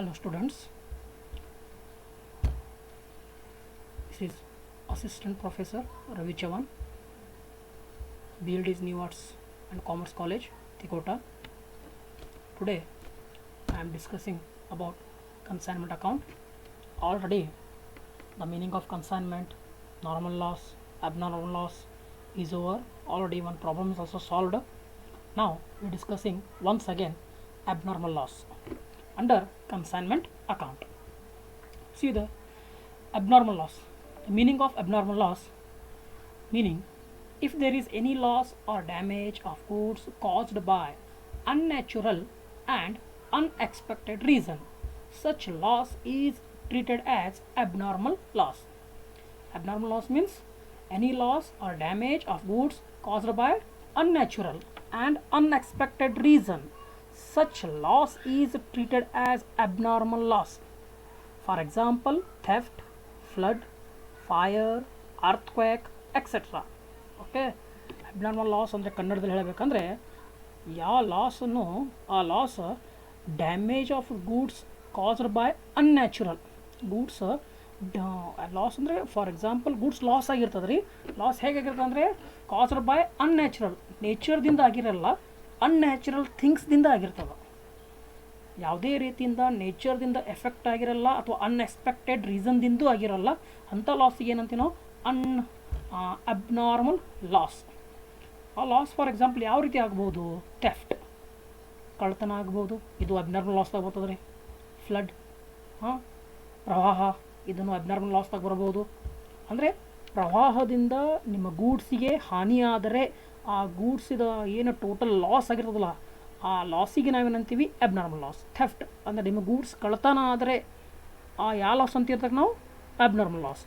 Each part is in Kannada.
Hello students, this is Assistant Professor Ravi Chavan, BLD's New Arts and Commerce College, Tikota. Today I am discussing about consignment account. Already the meaning of consignment, normal loss, abnormal loss is over. Already one problem is also solved. Now we are discussing once again abnormal loss under consignment account. See the abnormal loss. The meaning of abnormal loss, meaning if there is any loss or damage of goods caused by unnatural and unexpected reason, such loss is treated as abnormal loss. Abnormal loss means any loss or damage of goods caused by unnatural and unexpected reason. Such loss is treated as abnormal loss. For example, theft, flood, fire, earthquake, etc. Okay, abnormal loss ಅಂದರೆ ಕನ್ನಡದಲ್ಲಿ ಹೇಳಬೇಕಂದ್ರೆ ಯಾವ ಲಾಸನ್ನು ಆ loss damage of goods caused by unnatural goods loss ಅಂದರೆ ಫಾರ್ ಎಕ್ಸಾಂಪಲ್ ಗೂಡ್ಸ್ ಲಾಸ್ ಆಗಿರ್ತದೆ ರೀ. ಲಾಸ್ ಹೇಗಾಗಿರ್ತದೆ ಅಂದರೆ ಕಾಸ್ಡ್ ಬೈ ಅನ್ಯಾಚುರಲ್, ನೇಚರ್ದಿಂದ ಆಗಿರಲ್ಲ, ಅನ್ಯಾಚುರಲ್ ಥಿಂಗ್ಸ್ದಿಂದ ಆಗಿರ್ತದೆ. ಯಾವುದೇ ರೀತಿಯಿಂದ ನೇಚರ್ದಿಂದ ಎಫೆಕ್ಟ್ ಆಗಿರಲ್ಲ ಅಥವಾ ಅನ್ಎಕ್ಸ್ಪೆಕ್ಟೆಡ್ ರೀಸನ್ದಿಂದೂ ಆಗಿರಲ್ಲ. ಅಂಥ ಲಾಸಿಗೆ ಏನಂತೀವಿ ನಾವು ಅಬ್ನಾರ್ಮಲ್ ಲಾಸ್. ಆ ಲಾಸ್ ಫಾರ್ ಎಕ್ಸಾಂಪಲ್ ಯಾವ ರೀತಿ ಆಗ್ಬೋದು? ಥೆಫ್ಟ್, ಕಳ್ತನ ಆಗ್ಬೋದು, ಇದು ಅಬ್ನಾರ್ಮಲ್ ಲಾಸ್ದಾಗ ಬರ್ತದೆ ರೀ. ಫ್ಲಡ್, ಪ್ರವಾಹ, ಇದನ್ನು ಅಬ್ನಾರ್ಮಲ್ ಲಾಸ್ದಾಗ ಬರ್ಬೋದು. ಅಂದರೆ ಪ್ರವಾಹದಿಂದ ನಿಮ್ಮ ಗೂಡ್ಸಿಗೆ ಹಾನಿಯಾದರೆ ಆ ಗೂಡ್ಸಿದ ಏನು ಟೋಟಲ್ ಲಾಸ್ ಆಗಿರ್ತದಲ್ಲ ಆ ಲಾಸಿಗೆ ನಾವೇನಂತೀವಿ ಅಬ್ನಾರ್ಮಲ್ ಲಾಸ್. ಥೆಫ್ಟ್ ಅಂದರೆ ನಿಮ್ಮ ಗೂಡ್ಸ್ ಕಳ್ತನ ಆದರೆ ಆ ಯಾವ ಲಾಸ್ ಅಂತಿರ್ತಕ್ಕೆ ನಾವು ಅಬ್ನಾರ್ಮಲ್ ಲಾಸ್.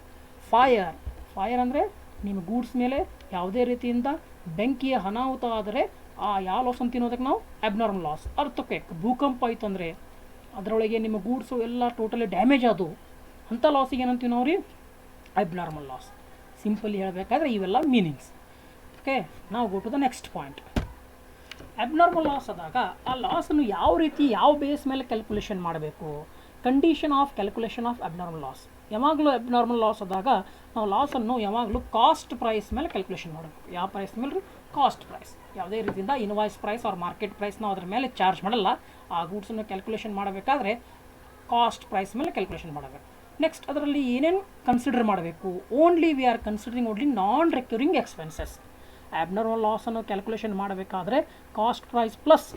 ಫೈರ್ ಅಂದರೆ ನಿಮ್ಮ ಗೂಡ್ಸ್ ಮೇಲೆ ಯಾವುದೇ ರೀತಿಯಿಂದ ಬೆಂಕಿಯ ಅನಾಹುತ ಆದರೆ ಆ ಯಾವ ಲಾಸ್ ಅಂತ ತಿನ್ನೋದಕ್ಕೆ ನಾವು ಅಬ್ನಾರ್ಮಲ್ ಲಾಸ್. ಅರ್ಥಕ್ವೇಕ್, ಭೂಕಂಪ ಆಯಿತು ಅಂದರೆ ಅದರೊಳಗೆ ನಿಮ್ಮ ಗೂಡ್ಸು ಎಲ್ಲ ಟೋಟಲಿ ಡ್ಯಾಮೇಜ್ ಆದವು, ಅಂಥ ಲಾಸಿಗೆ ಏನಂತೀವಿ ನಾವು ರೀ ಅಬ್ನಾರ್ಮಲ್ ಲಾಸ್. ಸಿಂಪಲಿ ಹೇಳಬೇಕಾದ್ರೆ ಇವೆಲ್ಲ ಮೀನಿಂಗ್ಸ್. ಓಕೆ, ನಾವು go to the next point. Abnormal loss ಆದಾಗ ಆ ಲಾಸನ್ನು ಯಾವ ರೀತಿ ಯಾವ ಬೇಸ್ ಮೇಲೆ ಕ್ಯಾಲ್ಕುಲೇಷನ್ ಮಾಡಬೇಕು? Condition of calculation of abnormal loss. ಯಾವಾಗಲೂ ಅಬ್ನಾರ್ಮಲ್ ಲಾಸ್ ಆದಾಗ ನಾವು ಲಾಸನ್ನು ಯಾವಾಗಲೂ ಕಾಸ್ಟ್ ಪ್ರೈಸ್ ಮೇಲೆ ಕ್ಯಾಲ್ಕುಲೇಷನ್ ಮಾಡಬೇಕು. ಯಾವ ಪ್ರೈಸ್ ಮೇಲೆ ರೀ? Cost price. ಯಾವುದೇ ರೀತಿಯಿಂದ invoice price or market price ನಾವು ಅದ್ರ ಮೇಲೆ ಚಾರ್ಜ್ ಮಾಡಲ್ಲ. ಆ ಗೂಡ್ಸನ್ನು ಕ್ಯಾಲ್ಕುಲೇಷನ್ ಮಾಡಬೇಕಾದ್ರೆ ಕಾಸ್ಟ್ ಪ್ರೈಸ್ ಮೇಲೆ ಕ್ಯಾಲ್ಕುಲೇಷನ್ ಮಾಡಬೇಕು. ನೆಕ್ಸ್ಟ್ ಅದರಲ್ಲಿ ಏನೇನು ಕನ್ಸಿಡರ್ ಮಾಡಬೇಕು? Only we are considering only non recurring expenses. Abnormal ಲಾಸನ್ನು ಕ್ಯಾಲ್ಕುಲೇಷನ್ ಮಾಡಬೇಕಾದ್ರೆ ಕಾಸ್ಟ್ ಪ್ರೈಸ್ ಪ್ಲಸ್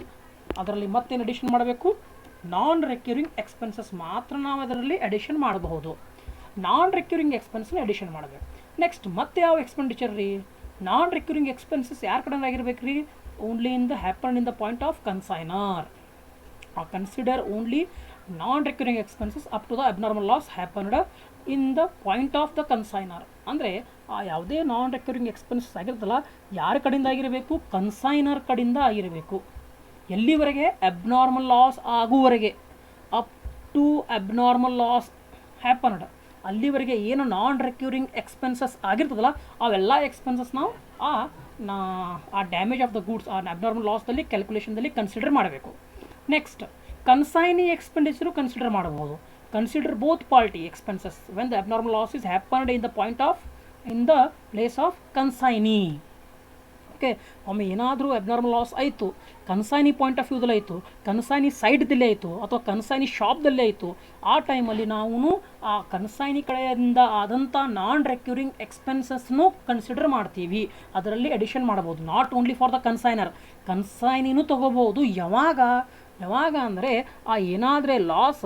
ಅದರಲ್ಲಿ ಮತ್ತೇನು ಅಡಿಷನ್ ಮಾಡಬೇಕು? ನಾನ್ ರೆಕ್ಯೂರಿಂಗ್ ಎಕ್ಸ್ಪೆನ್ಸಸ್ ಮಾತ್ರ ನಾವು ಅದರಲ್ಲಿ ಅಡಿಷನ್ ಮಾಡಬಹುದು. ನಾನ್ ರೆಕ್ಯೂರಿಂಗ್ ಎಕ್ಸ್ಪೆನ್ಸ್ನ ಅಡಿಷನ್ ಮಾಡಬೇಕು. ನೆಕ್ಸ್ಟ್ ಮತ್ತೆ ಯಾವ ಎಕ್ಸ್ಪೆಂಡಿಚರ್ ರೀ? ನಾನ್ ರೆಕ್ಯೂರಿಂಗ್ ಎಕ್ಸ್ಪೆನ್ಸಸ್ ಯಾರ ಕಡೆ ಆಗಿರ್ಬೇಕು ರೀ? Only in the happen in the point of consignor. Consider only non recurring expenses up to the abnormal loss happened in the point of the consignor. ಅಂದರೆ ಆ ಯಾವುದೇ ನಾನ್ ರೆಕ್ಯೂರಿಂಗ್ ಎಕ್ಸ್ಪೆನ್ಸಸ್ ಆಗಿರ್ತಲ್ಲ ಯಾರ ಕಡೆಯಿಂದ ಆಗಿರಬೇಕು? ಕನ್ಸೈನರ್ ಕಡೆಯಿಂದ ಆಗಿರಬೇಕು. ಎಲ್ಲಿವರೆಗೆ? ಅಬ್ನಾರ್ಮಲ್ ಲಾಸ್ ಆಗುವವರೆಗೆ, up to abnormal loss happened, ಅಲ್ಲಿವರೆಗೆ ಏನು ನಾನ್ ರೆಕ್ಯೂರಿಂಗ್ ಎಕ್ಸ್ಪೆನ್ಸಸ್ ಆಗಿರ್ತದಲ್ಲ ಅವೆಲ್ಲ ಎಕ್ಸ್ಪೆನ್ಸಸ್ ನಾವು ಆ ಡ್ಯಾಮೇಜ್ ಆಫ್ ದ ಗೂಡ್ಸ್ ಆ ಅಬ್ನಾರ್ಮಲ್ ಲಾಸ್ದಲ್ಲಿ ಕ್ಯಾಲ್ಕುಲೇಷನ್ದಲ್ಲಿ ಕನ್ಸಿಡರ್ ಮಾಡಬೇಕು. ನೆಕ್ಸ್ಟ್ ಕನ್ಸೈನಿ ಎಕ್ಸ್ಪೆಂಡಿಚರು ಕನ್ಸಿಡರ್ ಮಾಡಬಹುದು. Consider both party expenses when the abnormal loss is happened in the point of in the place of consignee. Okay, ಒಮ್ಮೆ ಏನಾದರೂ ಅಬ್ನಾರ್ಮಲ್ ಲಾಸ್ ಆಯಿತು, ಕನ್ಸೈನಿ ಪಾಯಿಂಟ್ ಆಫ್ ವ್ಯೂದಲ್ಲಿ ಆಯಿತು, ಕನ್ಸೈನಿ ಸೈಡ್ದಲ್ಲೇ ಆಯಿತು ಅಥವಾ ಕನ್ಸೈನಿ ಶಾಪ್ದಲ್ಲೇ ಆಯಿತು, ಆ ಟೈಮಲ್ಲಿ ನಾವು ಆ ಕನ್ಸೈನಿ ಕಡೆಯಿಂದ ಆದಂಥ ನಾನ್ ರೆಕ್ಯೂರಿಂಗ್ ಎಕ್ಸ್ಪೆನ್ಸಸ್ನು ಕನ್ಸಿಡರ್ ಮಾಡ್ತೀವಿ. ಅದರಲ್ಲಿ ಅಡಿಷನ್ ಮಾಡ್ಬೋದು. Not only for the consignor, ಕನ್ಸೈನಿನೂ ತೊಗೋಬೋದು. ಯಾವಾಗ ಅಂದರೆ ಆ ಏನಾದರೆ ಲಾಸ್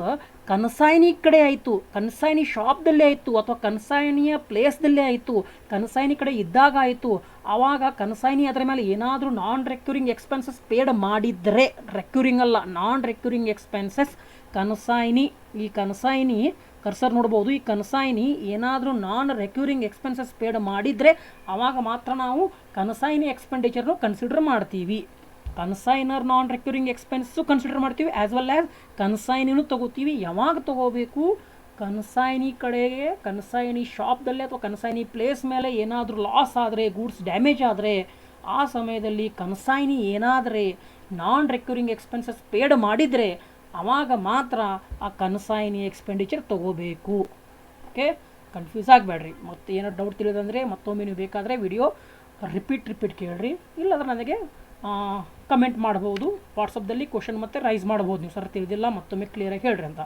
ಕನ್ಸೈನಿ ಕಡೆ ಆಯಿತು, ಕನ್ಸೈನಿ ಶಾಪ್ದಲ್ಲೇ ಆಯಿತು ಅಥವಾ ಕನ್ಸೈನಿಯ ಪ್ಲೇಸ್ದಲ್ಲೇ ಆಯಿತು, ಕನ್ಸೈನಿ ಕಡೆ ಇದ್ದಾಗ ಆಯಿತು, ಆವಾಗ ಕನ್ಸೈನಿ ಅದರ ಮೇಲೆ ಏನಾದರೂ ನಾನ್ ರೆಕ್ಯೂರಿಂಗ್ ಎಕ್ಸ್ಪೆನ್ಸಸ್ ಪೇಡ್ ಮಾಡಿದರೆ, ರೆಕ್ಯೂರಿಂಗ್ ಅಲ್ಲ ನಾನ್ ರೆಕ್ಯೂರಿಂಗ್ ಎಕ್ಸ್ಪೆನ್ಸಸ್ ಕನ್ಸೈನಿ, ಈ ಕನ್ಸೈನಿ ಕರ್ಸರ್ ನೋಡ್ಬೋದು, ಈ ಕನ್ಸೈನಿ ಏನಾದರೂ ನಾನ್ ರೆಕ್ಯೂರಿಂಗ್ ಎಕ್ಸ್ಪೆನ್ಸಸ್ ಪೇಡ್ ಮಾಡಿದರೆ ಆವಾಗ ಮಾತ್ರ ನಾವು ಕನ್ಸೈನಿ ಎಕ್ಸ್ಪೆಂಡಿಚರ್ನು ಕನ್ಸಿಡರ್ ಮಾಡ್ತೀವಿ. ಕನ್ಸೈನರ್ ನಾನ್ ರೆಕ್ಯೂರಿಂಗ್ ಎಕ್ಸ್ಪೆನ್ಸಸ್ಸು ಕನ್ಸಿಡರ್ ಮಾಡ್ತೀವಿ, ಆ್ಯಸ್ ವೆಲ್ ಆ್ಯಸ್ ಕನ್ಸೈನಿನೂ ತೊಗೋತೀವಿ. ಯಾವಾಗ ತೊಗೋಬೇಕು? ಕನ್ಸೈನಿ ಕಡೆಗೆ, ಕನ್ಸೈನಿ ಶಾಪ್ದಲ್ಲೇ ಅಥವಾ ಕನ್ಸೈನಿ ಪ್ಲೇಸ್ ಮೇಲೆ ಏನಾದರೂ ಲಾಸ್ ಆದರೆ, ಗೂಡ್ಸ್ ಡ್ಯಾಮೇಜ್ ಆದರೆ, ಆ ಸಮಯದಲ್ಲಿ ಕನ್ಸೈನಿ ಏನಾದರೆ ನಾನ್ ರೆಕ್ಯೂರಿಂಗ್ ಎಕ್ಸ್ಪೆನ್ಸಸ್ ಪೇಡ್ ಮಾಡಿದರೆ ಆವಾಗ ಮಾತ್ರ ಆ ಕನ್ಸೈನಿ ಎಕ್ಸ್ಪೆಂಡಿಚರ್ ತೊಗೋಬೇಕು. ಓಕೆ, ಕನ್ಫ್ಯೂಸ್ ಆಗಬೇಡ್ರಿ. ಮತ್ತು ಏನೋ ಡೌಟ್ ತಿಳಿದಂದರೆ ಮತ್ತೊಮ್ಮೆ ನೀವು ಬೇಕಾದರೆ ವಿಡಿಯೋ ರಿಪೀಟ್ ಕೇಳ್ರಿ, ಇಲ್ಲಾಂದ್ರೆ ನನಗೆ ಕಮೆಂಟ್ ಮಾಡ್ಬೋದು ವಾಟ್ಸಪ್ದಲ್ಲಿ, ಕ್ವಶನ್ ಮತ್ತು ರೈಸ್ ಮಾಡ್ಬೋದು ನೀವು, ಸರ್ ತಿಳಿದಿಲ್ಲ ಮತ್ತೊಮ್ಮೆ ಕ್ಲಿಯರಾಗಿ ಹೇಳ್ರಿ ಅಂತ.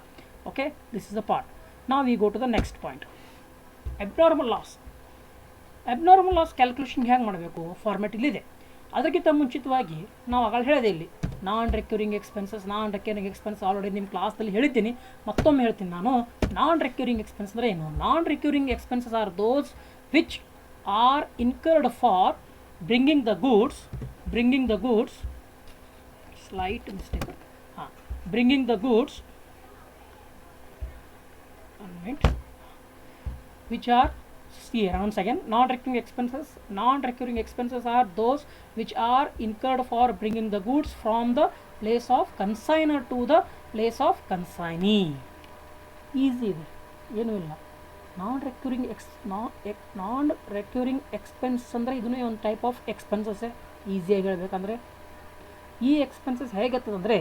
Okay, this is the part. ನಾವು we go to the next point, abnormal loss. Abnormal loss calculation ಹೇಗೆ ಮಾಡಬೇಕು ಫಾರ್ಮ್ಯಾಟ್ ಇಲ್ಲಿದೆ. ಅದಕ್ಕಿಂತ ಮುಂಚಿತವಾಗಿ ನಾವು ಆಗಲೇ ಹೇಳಿದೆ ಇಲ್ಲಿ ನಾನ್ ರೆಕ್ಯೂರಿಂಗ್ ಎಕ್ಸ್ಪೆನ್ಸ್ ಆಲ್ರೆಡಿ ನಿಮ್ಮ ಕ್ಲಾಸಲ್ಲಿ ಹೇಳಿದ್ದೀನಿ, ಮತ್ತೊಮ್ಮೆ ಹೇಳ್ತೀನಿ ನಾನು. ನಾನ್ ರೆಕ್ಯೂರಿಂಗ್ ಎಕ್ಸ್ಪೆನ್ಸ್ ಅಂದರೆ ಏನು? Non recurring expenses are those which are incurred for bringing the goods slight mistake, bringing the goods, which are here once again, non-recurring expenses are those which are incurred for bringing the goods from the place of consignor to the place of consignee. Easy ಇದೆ, ಏನೂ ಇಲ್ಲ. ನಾನ್ ರೆಕ್ಯೂರಿಂಗ್ ಎಕ್ಸ್ಪೆನ್ಸ್ ಅಂದರೆ ಇದನ್ನೇ ಒಂದು ಟೈಪ್ ಆಫ್ ಎಕ್ಸ್ಪೆನ್ಸಸ್ಸೇ. ಈಸಿಯಾಗಿ ಹೇಳ್ಬೇಕಂದ್ರೆ ಈ ಎಕ್ಸ್ಪೆನ್ಸಸ್ ಹೇಗಿರ್ತದಂದರೆ,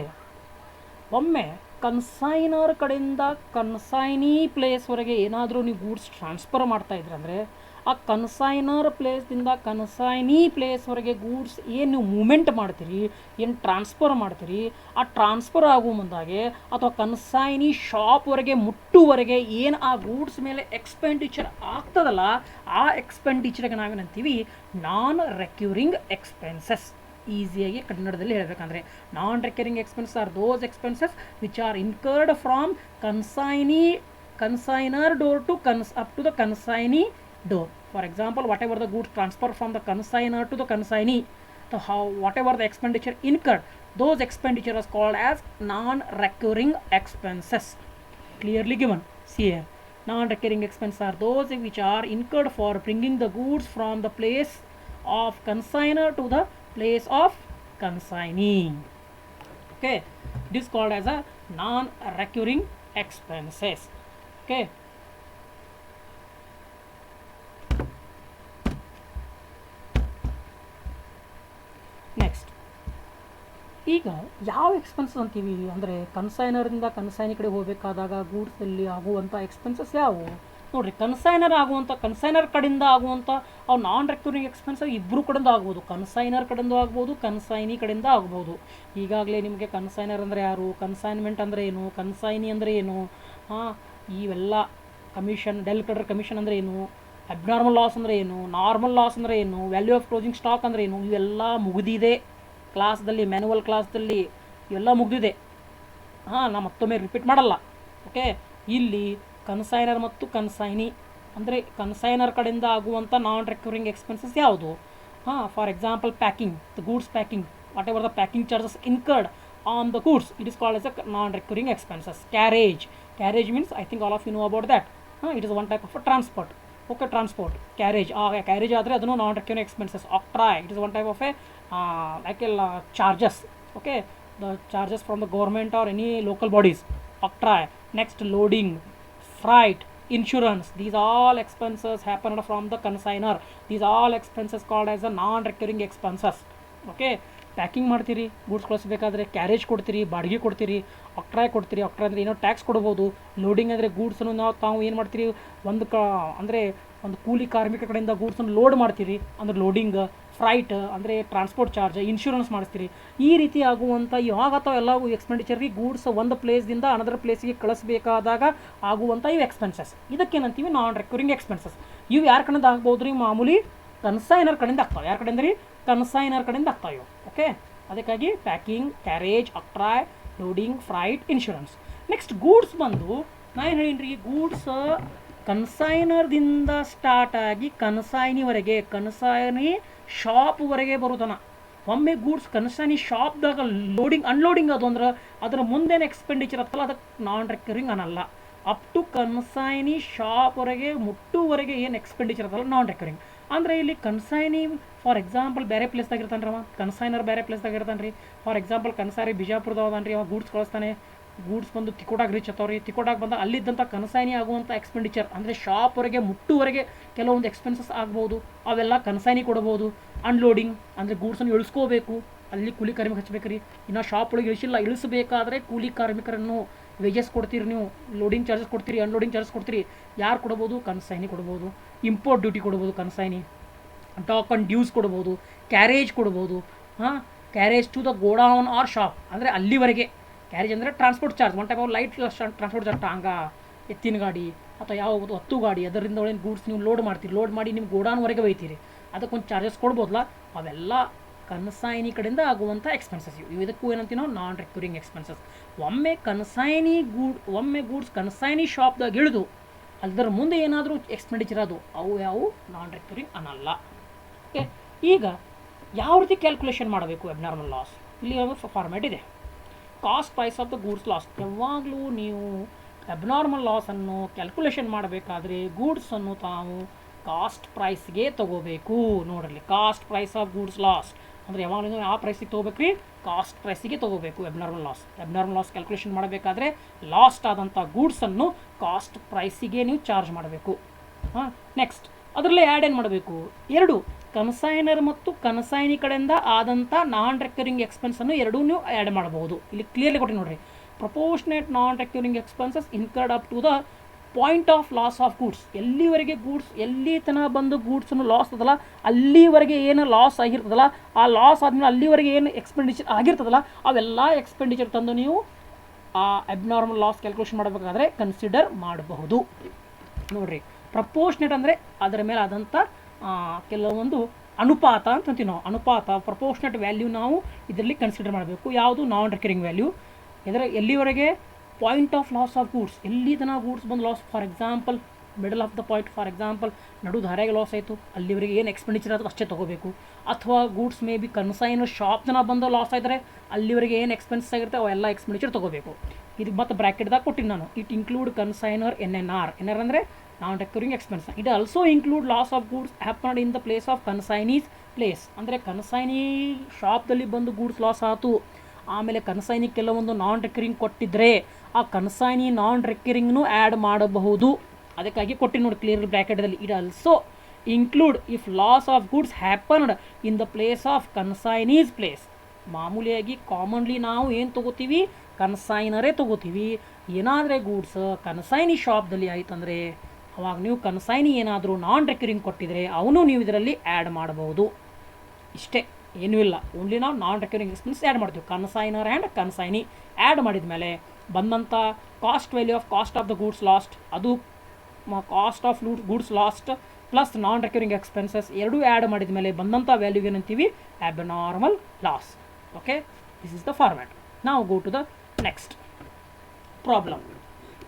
ಒಮ್ಮೆ ಕನ್ಸೈನರ್ ಕಡೆಯಿಂದ ಕನ್ಸೈನಿ ಪ್ಲೇಸ್ವರೆಗೆ ಏನಾದರೂ ನೀವು ಗೂಡ್ಸ್ ಟ್ರಾನ್ಸ್ಫರ್ ಮಾಡ್ತಾ ಇದ್ರಿ ಅಂದರೆ, ಆ ಕನ್ಸೈನರ್ ಪ್ಲೇಸ್ದಿಂದ ಕನ್ಸೈನಿ ಪ್ಲೇಸ್ವರೆಗೆ ಗೂಡ್ಸ್ ಏನು ನೀವು ಮೂಮೆಂಟ್ ಮಾಡ್ತೀರಿ, ಏನು ಟ್ರಾನ್ಸ್ಫರ್ ಮಾಡ್ತೀರಿ, ಆ ಟ್ರಾನ್ಸ್ಫರ್ ಆಗುವ ಮುಂದಾಗೆ ಅಥವಾ ಕನ್ಸೈನಿ ಶಾಪ್ವರೆಗೆ ಮುಟ್ಟುವರೆಗೆ ಏನು ಆ ಗೂಡ್ಸ್ ಮೇಲೆ ಎಕ್ಸ್ಪೆಂಡಿಚರ್ ಆಗ್ತದಲ್ಲ, ಆ ಎಕ್ಸ್ಪೆಂಡಿಚರ್ಗೆ ನಾವೇನಂತೀವಿ ನಾನ್ ರೆಕ್ಯೂರಿಂಗ್ ಎಕ್ಸ್ಪೆನ್ಸಸ್. ಈಸಿಯಾಗಿ ಕನ್ನಡದಲ್ಲಿ ಹೇಳಬೇಕಂದ್ರೆ, non recurring expenses are those expenses which are incurred from consignor door to up to the consignee door. For example, whatever the goods transfer from the consignor to the consignee, whatever the expenditure incurred, those expenditure is called as non-recurring expenses. Clearly given. See here, non-recurring expenses are those which are incurred for bringing the goods from the place of consignor to the place of consignee. Okay, this is called as a non-recurring expenses. Okay. Next, ಈಗ ಯಾವ ಎಕ್ಸ್ಪೆನ್ಸಸ್ ಅಂತೀವಿ ಅಂದರೆ, ಕನ್ಸೈನರಿಂದ ಕನ್ಸೈನಿ ಕಡೆ ಹೋಗಬೇಕಾದಾಗ ಗೂಡ್ಸಲ್ಲಿ ಆಗುವಂಥ ಎಕ್ಸ್ಪೆನ್ಸಸ್ ಯಾವುವು ನೋಡಿರಿ. ಕನ್ಸೈನರ್ ಕಡೆಯಿಂದ ಆಗುವಂಥ ಅವು ನಾನ್ ರೆಕ್ಯೂರಿಂಗ್ ಎಕ್ಸ್ಪೆನ್ಸಸ್ ಇಬ್ಬರು ಕಡೆಯಿಂದ ಆಗ್ಬೋದು, ಕನ್ಸೈನರ್ ಕಡೆಯಿಂದ ಆಗ್ಬೋದು, ಕನ್ಸೈನಿ ಕಡೆಯಿಂದ ಆಗ್ಬೋದು. ಈಗಾಗಲೇ ನಿಮಗೆ ಕನ್ಸೈನರ್ ಅಂದರೆ ಯಾರು, ಕನ್ಸೈನ್ಮೆಂಟ್ ಅಂದರೆ ಏನು, ಕನ್ಸೈನಿ ಅಂದರೆ ಏನು, ಇವೆಲ್ಲ ಕಮಿಷನ್, ಡೆಲ್ ಕಡರ್ ಕಮಿಷನ್ ಅಂದರೆ ಏನು, ಅಬ್ನಾರ್ಮಲ್ ಲಾಸ್ ಅಂದರೆ ಏನು, ನಾರ್ಮಲ್ ಲಾಸ್ ಅಂದರೆ ಏನು, ವ್ಯಾಲ್ಯೂ ಆಫ್ ಕ್ಲೋಸಿಂಗ್ ಸ್ಟಾಕ್ ಅಂದರೆ ಏನು, ಇವೆಲ್ಲ ಮುಗಿದಿದೆ ಕ್ಲಾಸ್ದಲ್ಲಿ, ಮ್ಯಾನುವಲ್ ಕ್ಲಾಸ್ದಲ್ಲಿ ಇವೆಲ್ಲ ಮುಗಿದಿದೆ. ನಾನು ಮತ್ತೊಮ್ಮೆ ರಿಪೀಟ್ ಮಾಡಲ್ಲ. ಓಕೆ, ಇಲ್ಲಿ ಕನ್ಸೈನರ್ ಮತ್ತು ಕನ್ಸೈನಿ ಅಂದರೆ ಕನ್ಸೈನರ್ ಕಡೆಯಿಂದ ಆಗುವಂಥ ನಾನ್ ರೆಕ್ಯೂರಿಂಗ್ ಎಕ್ಸ್ಪೆನ್ಸಸ್ ಯಾವುದು? For example packing, the goods packing, whatever the packing charges incurred on the goods, it is called as a non recurring expenses. Carriage means I think all of you know about that. It is one type of transport. Okay, transport, carriage ಆದರೆ ಅದನ್ನು non recurring expenses. Octroi, it is one type of a charges. Okay, the charges from the government R any local bodies, octroi. Next, loading, freight, insurance, these all expenses happened from the consignor. These all expenses called as a non-recurring expenses. Okay, packing ಮಾಡ್ತೀರಿ, ಗೂಡ್ಸ್ ಕಳಿಸ್ಬೇಕಾದ್ರೆ ಕ್ಯಾರೇಜ್ ಕೊಡ್ತೀರಿ, ಬಾಡಿಗೆ ಕೊಡ್ತೀರಿ, ಆಕ್ಟ್ರಾಯ್ ಕೊಡ್ತೀರಿ. ಆಕ್ಟ್ರಾಯ್ ಅಂದರೆ ಏನೋ ಟ್ಯಾಕ್ಸ್ ಕೊಡ್ಬೋದು. ಲೋಡಿಂಗ್ ಅಂದರೆ ಗೂಡ್ಸನ್ನು ತಾವು ಏನು ಮಾಡ್ತೀರಿ, ಅಂದರೆ ಒಂದು ಕೂಲಿ ಕಾರ್ಮಿಕರ ಕಡೆಯಿಂದ ಗೂಡ್ಸನ್ನು ಲೋಡ್ ಮಾಡ್ತೀರಿ, ಅಂದರೆ ಲೋಡಿಂಗ್. ಫ್ರೈಟ್ ಅಂದರೆ ಟ್ರಾನ್ಸ್ಪೋರ್ಟ್ ಚಾರ್ಜ್, ಇನ್ಶೂರೆನ್ಸ್ ಮಾಡಿಸ್ತೀರಿ. ಈ ರೀತಿ ಆಗುವಂಥ ಯಾವಾಗ ಅಥವಾ ಎಲ್ಲ ಎಕ್ಸ್ಪೆಂಡಿಚರ್ಗೆ ಗೂಡ್ಸ್ ಒಂದು ಪ್ಲೇಸ್ದಿಂದ ಅನದರ್ ಪ್ಲೇಸಿಗೆ ಕಳಿಸ್ಬೇಕಾದಾಗ ಆಗುವಂಥ ಇವು ಎಕ್ಸ್ಪೆನ್ಸಸ್. ಇದಕ್ಕೇನಂತೀವಿ ನಾನ್ ರೆಕ್ಯೂರಿಂಗ್ ಎಕ್ಸ್ಪೆನ್ಸಸ್. ಇವು ಯಾರ ಕಡೆಯಿಂದ ಆಗ್ಬೋದು ರೀ? ಮಾಮೂಲಿ ಕನ್ಸೈನರ್ ಕಡೆಯಿಂದ ಆಗ್ತಾವೆ. ಯಾರ ಕಡೆಯಿಂದ ರೀ? ಕನ್ಸೈನರ್ ಕಡೆಯಿಂದ ಆಗ್ತಾವೆ ಇವು. ಓಕೆ, ಅದಕ್ಕಾಗಿ packing, carriage, octroi, loading, freight, insurance. Next, goods ಬಂದು ನಾ ಏನು ಹೇಳೀನಿ ರೀ, ಗೂಡ್ಸ್ ಕನ್ಸೈನರ್ದಿಂದ ಸ್ಟಾರ್ಟ್ ಆಗಿ ಕನ್ಸೈನಿವರೆಗೆ, ಕನ್ಸೈನಿ ಶಾಪ್ವರೆಗೆ ಬರೋದನ್ನ. ಒಮ್ಮೆ ಗೂಡ್ಸ್ ಕನ್ಸೈನಿ ಶಾಪ್ದಾಗ ಲೋಡಿಂಗ್ ಅನ್ಲೋಡಿಂಗ್ ಅದು ಅಂದ್ರೆ ಅದರ ಮುಂದೇನು ಎಕ್ಸ್ಪೆಂಡಿಚರ್ ಆಗ್ತಲ್ಲ ಅದಕ್ಕೆ ನಾನ್ ರೆಕ್ಯೂರಿಂಗ್ ಅನ್ನಲ್ಲ. ಅಪ್ ಟು ಕನ್ಸೈನಿ ಶಾಪ್ವರೆಗೆ ಮುಟ್ಟುವರೆಗೆ ಏನು ಎಕ್ಸ್ಪೆಂಡಿಚರ್ ಅದಲ್ಲ ನಾನ್ ರೆಕ್ಯೂರಿಂಗ್. ಅಂದರೆ ಇಲ್ಲಿ ಕನ್ಸೈನಿ ಫಾರ್ ಎಕ್ಸಾಂಪಲ್ ಬೇರೆ ಪ್ಲೇಸ್ದಾಗ ಇರ್ತಾನೆ ರೀ, ಕನ್ಸೈನರ್ ಬೇರೆ ಪ್ಲೇಸ್ದಾಗ ಇರ್ತಾನೆ ರೀ. ಫಾರ್ ಎಕ್ಸಾಂಪಲ್ ಕನ್ಸೈನಿ ಬಿಜಾಪುರದಾಗ ಅದಾನ ರೀ, ಅವ ಗೂಡ್ಸ್ ಕಳಿಸ್ತಾನೆ. ಗೂಡ್ಸ್ ಬಂದು ತಿಕೋಟಾಗಿ ರೀಚ್ ಆಗ್ತಾವ್ರಿ. ತಿಕೋಟಾಗಿ ಬಂದ ಅಲ್ಲಿದ್ದಂಥ ಕನ್ಸೈನಿ ಆಗುವಂಥ ಎಕ್ಸ್ಪೆಂಡಿಚರ್ ಅಂದರೆ ಶಾಪ್ವರೆಗೆ ಮುಟ್ಟುವರೆಗೆ ಕೆಲವೊಂದು ಎಕ್ಸ್ಪೆನ್ಸಸ್ ಆಗ್ಬೋದು, ಅವೆಲ್ಲ ಕನ್ಸೈನಿ ಕೊಡ್ಬೋದು. ಅನ್ಲೋಡಿಂಗ್ ಅಂದರೆ ಗೂಡ್ಸನ್ನು ಇಳಿಸ್ಕೋಬೇಕು, ಅಲ್ಲಿ ಕೂಲಿ ಕಾರ್ಮಿಕ ಹಚ್ಬೇಕು ರೀ. ಇನ್ನು ಶಾಪ್ ಒಳಗೆ ಇಳಿಸಬೇಕಾದ್ರೆ ಕೂಲಿ ಕಾರ್ಮಿಕರನ್ನು ವೇಜಸ್ ಕೊಡ್ತೀರಿ, ನೀವು ಲೋಡಿಂಗ್ ಚಾರ್ಜಸ್ ಕೊಡ್ತೀರಿ, ಅನ್ಲೋಡಿಂಗ್ ಚಾರ್ಜಸ್ ಕೊಡ್ತೀರಿ. ಯಾರು ಕೊಡ್ಬೋದು? ಕನ್ಸೈನಿ ಕೊಡ್ಬೋದು. ಇಂಪೋರ್ಟ್ ಡ್ಯೂಟಿ ಕೊಡ್ಬೋದು ಕನ್ಸೈನಿ. ಡಾಕ್ ಆನ್ ಡ್ಯೂಸ್ ಕೊಡ್ಬೋದು. ಕ್ಯಾರೇಜ್ ಕೊಡ್ಬೋದು. Carriage to the godown or shop ಅಂದರೆ ಅಲ್ಲಿವರೆಗೆ. ಕ್ಯಾರೇಜ್ ಅಂದರೆ transport charge, one type of light transport charge, tonga, ಎತ್ತಿನ ಗಾಡಿ ಅಥವಾ ಯಾವ ಹತ್ತು ಗಾಡಿ, ಅದರಿಂದ ಒಳಗಿನ ಗೂಡ್ಸ್ ನೀವು ಲೋಡ್ ಮಾಡ್ತೀರಿ. ಲೋಡ್ ಮಾಡಿ ನಿಮ್ಮ ಗೋಡೌನ್ವರೆಗೆ ಒಯ್ತೀರಿ, ಅದಕ್ಕೊಂದು ಚಾರ್ಜಸ್ ಕೊಡ್ಬೋದಲ್ಲ. ಅವೆಲ್ಲ ಕನ್ಸೈನಿ ಕಡೆಯಿಂದ ಆಗುವಂಥ ಎಕ್ಸ್ಪೆನ್ಸಸ್ ಇವು. ಇದಕ್ಕೂ ಏನಂತೀವಿ ನಾವು? Non recurring expenses. ಒಮ್ಮೆ ಗೂಡ್ಸ್ ಕನ್ಸೈನಿ ಶಾಪ್ದಾಗ ಇಳಿದು ಅದರ ಮುಂದೆ ಏನಾದರೂ ಎಕ್ಸ್ಪೆಂಡಿಚರ್ ಅದು ಅವು ಯಾವು ನಾನ್ ರೆಕ್ಯೂರಿಂಗ್ ಅನ್ನಲ್ಲ. ಓಕೆ, ಈಗ ಯಾವ ರೀತಿ ಕ್ಯಾಲ್ಕುಲೇಷನ್ ಮಾಡಬೇಕು ಅಬ್ನಾರ್ಮಲ್ ಲಾಸ್? ಇಲ್ಲಿ ಒಂದು ಫಾರ್ಮ್ಯಾಟ್ ಇದೆ. Cost price of the goods loss. ಯಾವಾಗಲೂ ನೀವು ಅಬ್ನಾರ್ಮಲ್ ಲಾಸನ್ನು ಕ್ಯಾಲ್ಕುಲೇಷನ್ ಮಾಡಬೇಕಾದ್ರೆ ಗೂಡ್ಸನ್ನು ತಾವು ಕಾಸ್ಟ್ ಪ್ರೈಸ್ಗೆ ತೊಗೋಬೇಕು. ನೋಡ್ರಿ, cost price of goods loss ಅಂದರೆ ಯಾವಾಗಲೂ ನೀವು ಯಾವ ಪ್ರೈಸಿಗೆ ತೊಗೋಬೇಕು ರೀ? ಕಾಸ್ಟ್ ಪ್ರೈಸಿಗೆ ತೊಗೋಬೇಕು ಅಬ್ನಾರ್ಮಲ್ ಲಾಸ್ ಕ್ಯಾಲ್ಕುಲೇಷನ್ ಮಾಡಬೇಕಾದ್ರೆ ಲಾಸ್ಟ್ ಆದಂಥ ಗೂಡ್ಸನ್ನು ಕಾಸ್ಟ್ ಪ್ರೈಸಿಗೆ ನೀವು ಚಾರ್ಜ್ ಮಾಡಬೇಕು. ನೆಕ್ಸ್ಟ್ ಅದರಲ್ಲೇ ಆ್ಯಡ್ ಏನು ಮಾಡಬೇಕು? ಎರಡು ಕನ್ಸೈನರ್ ಮತ್ತು ಕನ್ಸೈನಿ ಕಡೆಯಿಂದ ಆದಂಥ ನಾನ್ ರೆಕ್ಯೂರಿಂಗ್ ಎಕ್ಸ್ಪೆನ್ಸನ್ನು ಎರಡೂ ನೀವು ಆ್ಯಡ್ ಮಾಡಬಹುದು. ಇಲ್ಲಿ ಕ್ಲಿಯರ್ಲಿ ಕೊಟ್ಟು ನೋಡಿರಿ, proportionate non recurring expenses incurred up to the point of loss of goods. ಎಲ್ಲಿವರೆಗೆ ಗೂಡ್ಸ್ ಎಲ್ಲಿ ತನಕ ಬಂದು ಗೂಡ್ಸನ್ನು ಲಾಸ್ ಅದಲ್ಲ ಅಲ್ಲಿವರೆಗೆ ಏನು ಲಾಸ್ ಆಗಿರ್ತದಲ್ಲ, ಆ ಲಾಸ್ ಆದಮೇಲೆ ಅಲ್ಲಿವರೆಗೆ ಏನು ಎಕ್ಸ್ಪೆಂಡಿಚರ್ ಆಗಿರ್ತದಲ್ಲ ಅವೆಲ್ಲ ಎಕ್ಸ್ಪೆಂಡಿಚರ್ ತಂದು ನೀವು ಆ ಅಬ್ನಾರ್ಮಲ್ ಲಾಸ್ ಕ್ಯಾಲ್ಕುಲೇಷನ್ ಮಾಡಬೇಕಾದ್ರೆ ಕನ್ಸಿಡರ್ ಮಾಡಬಹುದು. ನೋಡಿರಿ, ಪ್ರಪೋರ್ಷನೇಟ್ ಅಂದರೆ ಅದರ ಮೇಲೆ ಆದಂಥ ಕೆಲವೊಂದು ಅನುಪಾತ ಅಂತ ಅಂತೀವಿ ನಾವು. ಅನುಪಾತ ಪ್ರಪೋರ್ಷನೇಟ್ ವ್ಯಾಲ್ಯೂ ನಾವು ಇದರಲ್ಲಿ ಕನ್ಸಿಡರ್ ಮಾಡಬೇಕು. ಯಾವುದು? Non recurring value. ಎಲ್ಲಿವರೆಗೆ? Point of loss of goods. ಎಲ್ಲಿ ತನಕ ಗೂಡ್ಸ್ ಬಂದು loss, for example middle of the point, for example ನಡು ಧಾರೆಗೆ ಲಾಸ್ ಆಯಿತು, ಅಲ್ಲಿವರೆಗೆ ಏನು ಎಕ್ಸ್ಪೆಂಡಿಚರ್ ಆದರೂ ಅಷ್ಟೇ ತೊಗೋಬೇಕು. ಅಥವಾ goods may be consignor shop ತನಕ ಬಂದು ಲಾಸ್ ಆಗಿದ್ರೆ ಅಲ್ಲಿವರೆಗೆ ಏನು ಎಕ್ಸ್ಪೆನ್ಸ್ ಆಗಿರುತ್ತೆ ಅವೆಲ್ಲ ಎಕ್ಸ್ಪೆಂಡಿಚರ್ ತೊಗೋಬೇಕು. ಇದು ಮತ್ತು ಬ್ರ್ಯಾಕೆಟ್ದಾಗ ಕೊಟ್ಟಿನಿ ನಾನು. ಇಟ್ ಇನ್ಕ್ಲೂಡ್ ಕನ್ಸೈನರ್ NNR ಅಂದರೆ non recurring expense. It also include loss of goods happened in the place of consignee's place. ಅಂದರೆ ಕನ್ಸೈನಿ ಶಾಪ್ದಲ್ಲಿ ಬಂದು ಗೂಡ್ಸ್ ಲಾಸ್ ಆಯಿತು, ಆಮೇಲೆ ಕನ್ಸೈನಿ ಕೆಲವೊಂದು ನಾನ್ ರೆಕ್ಯೂರಿಂಗ್ ಕೊಟ್ಟಿದ್ದರೆ ಆ ಕನ್ಸೈನಿ ನಾನ್ ರೆಕ್ಯೂರಿಂಗ್ನು ಆ್ಯಡ್ ಮಾಡಬಹುದು. ಅದಕ್ಕಾಗಿ ಕೊಟ್ಟು ನೋಡಿ ಕ್ಲಿಯರ್ ಬ್ರ್ಯಾಕೆಟಲ್ಲಿ. It also include if loss of goods happened in the place of consignee's place. ಮಾಮೂಲಿಯಾಗಿ ಕಾಮನ್ಲಿ ನಾವು ಏನು ತೊಗೋತೀವಿ? ಕನ್ಸೈನರೇ ತೊಗೋತೀವಿ. ಏನಾದರೆ ಗೂಡ್ಸ್ ಕನ್ಸೈನಿ ಶಾಪ್ದಲ್ಲಿ ಆಯ್ತಂದರೆ ಅವಾಗ ನೀವು ಕನ್ಸೈನಿ ಏನಾದರೂ ನಾನ್ ರೆಕ್ಯೂರಿಂಗ್ ಕೊಟ್ಟಿದ್ರೆ ಅವನು ನೀವು ಇದರಲ್ಲಿ ಆ್ಯಡ್ ಮಾಡಬಹುದು. ಇಷ್ಟೇ, ಏನೂ ಇಲ್ಲ. ಓನ್ಲಿ ನಾವು ನಾನ್ ರೆಕ್ಯೂರಿಂಗ್ ಎಕ್ಸ್ಪೆನ್ಸ್ ಆ್ಯಡ್ ಮಾಡ್ತೀವಿ. ಕನ್ಸೈನರ್ ಆ್ಯಂಡ್ ಕನ್ಸೈನಿ ಆ್ಯಡ್ ಮಾಡಿದ ಮೇಲೆ ಬಂದಂಥ cost value of cost of the goods lost, ಅದು cost of goods lost plus non recurring expenses ಎರಡೂ ಆ್ಯಡ್ ಮಾಡಿದ ಮೇಲೆ ಬಂದಂಥ ವ್ಯಾಲ್ಯೂಗೆ ಏನಂತೀವಿ? Abnormal loss. Okay, this is the format. ನಾವು go to the next problem.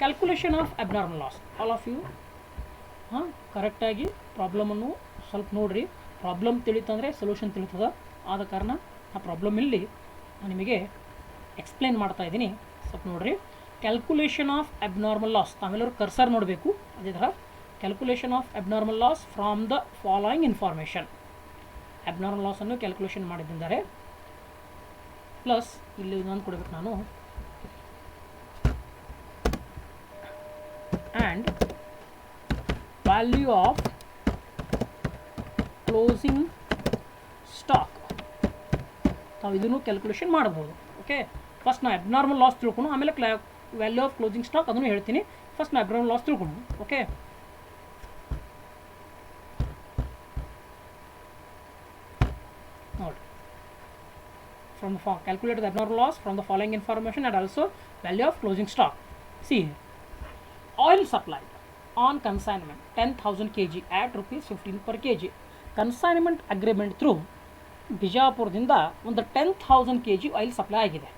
Calculation of abnormal loss. All of you ಕರೆಕ್ಟಾಗಿ ಪ್ರಾಬ್ಲಮನ್ನು ಸ್ವಲ್ಪ ನೋಡಿರಿ. ಪ್ರಾಬ್ಲಮ್ ತಿಳಿತಂದರೆ ಸೊಲ್ಯೂಷನ್ ತಿಳಿತದ. ಆದ ಕಾರಣ ಆ ಪ್ರಾಬ್ಲಮ್ ಇಲ್ಲಿ ನಾನು ನಿಮಗೆ ಎಕ್ಸ್ಪ್ಲೇನ್ ಮಾಡ್ತಾ ಇದ್ದೀನಿ, ಸ್ವಲ್ಪ ನೋಡಿರಿ. Calculation of abnormal loss. ತಾವೆಲ್ಲರೂ ಕರ್ಸರ್ ನೋಡಬೇಕು. ಅದೇ ಥರ calculation of abnormal loss from the following information. Abnormal ಲಾಸನ್ನು ಕ್ಯಾಲ್ಕುಲೇಷನ್ ಮಾಡಿದ್ದಾರೆ. ಪ್ಲಸ್ ಇಲ್ಲಿ ಇನ್ನೊಂದು ಕೊಡಬೇಕು ನಾನು, and value of closing stock. ನಾವು ಇದನ್ನು ಕ್ಯಾಲ್ಕುಲೇಷನ್ ಮಾಡ್ಬೋದು. ಓಕೆ, ಫಸ್ಟ್ ನಾವು ಅಬ್ನಾರ್ಮಲ್ ಲಾಸ್ ತಿಳ್ಕೊಂಡು ಆಮೇಲೆ ವ್ಯಾಲ್ಯೂ ಆಫ್ ಕ್ಲೋಸಿಂಗ್ ಸ್ಟಾಕ್ ಅದನ್ನು ಹೇಳ್ತೀನಿ. ಫಸ್ಟ್ ನಾವು ಅಬ್ನಾರ್ಮಲ್ ಲಾಸ್ ತಿಳ್ಕೊಂಡು. ಓಕೆ, ನೋಡಿ, from the calculate the abnormal loss from the following information and also value of closing stock. See, oil supplied on consignment 10,000 kg at rupees 15 per kg. Consignment agreement through ಬಿಜಾಪುರದಿಂದ ಒಂದು 10,000 kg ಆಯಿಲ್ ಸಪ್ಲೈ ಆಗಿದೆ.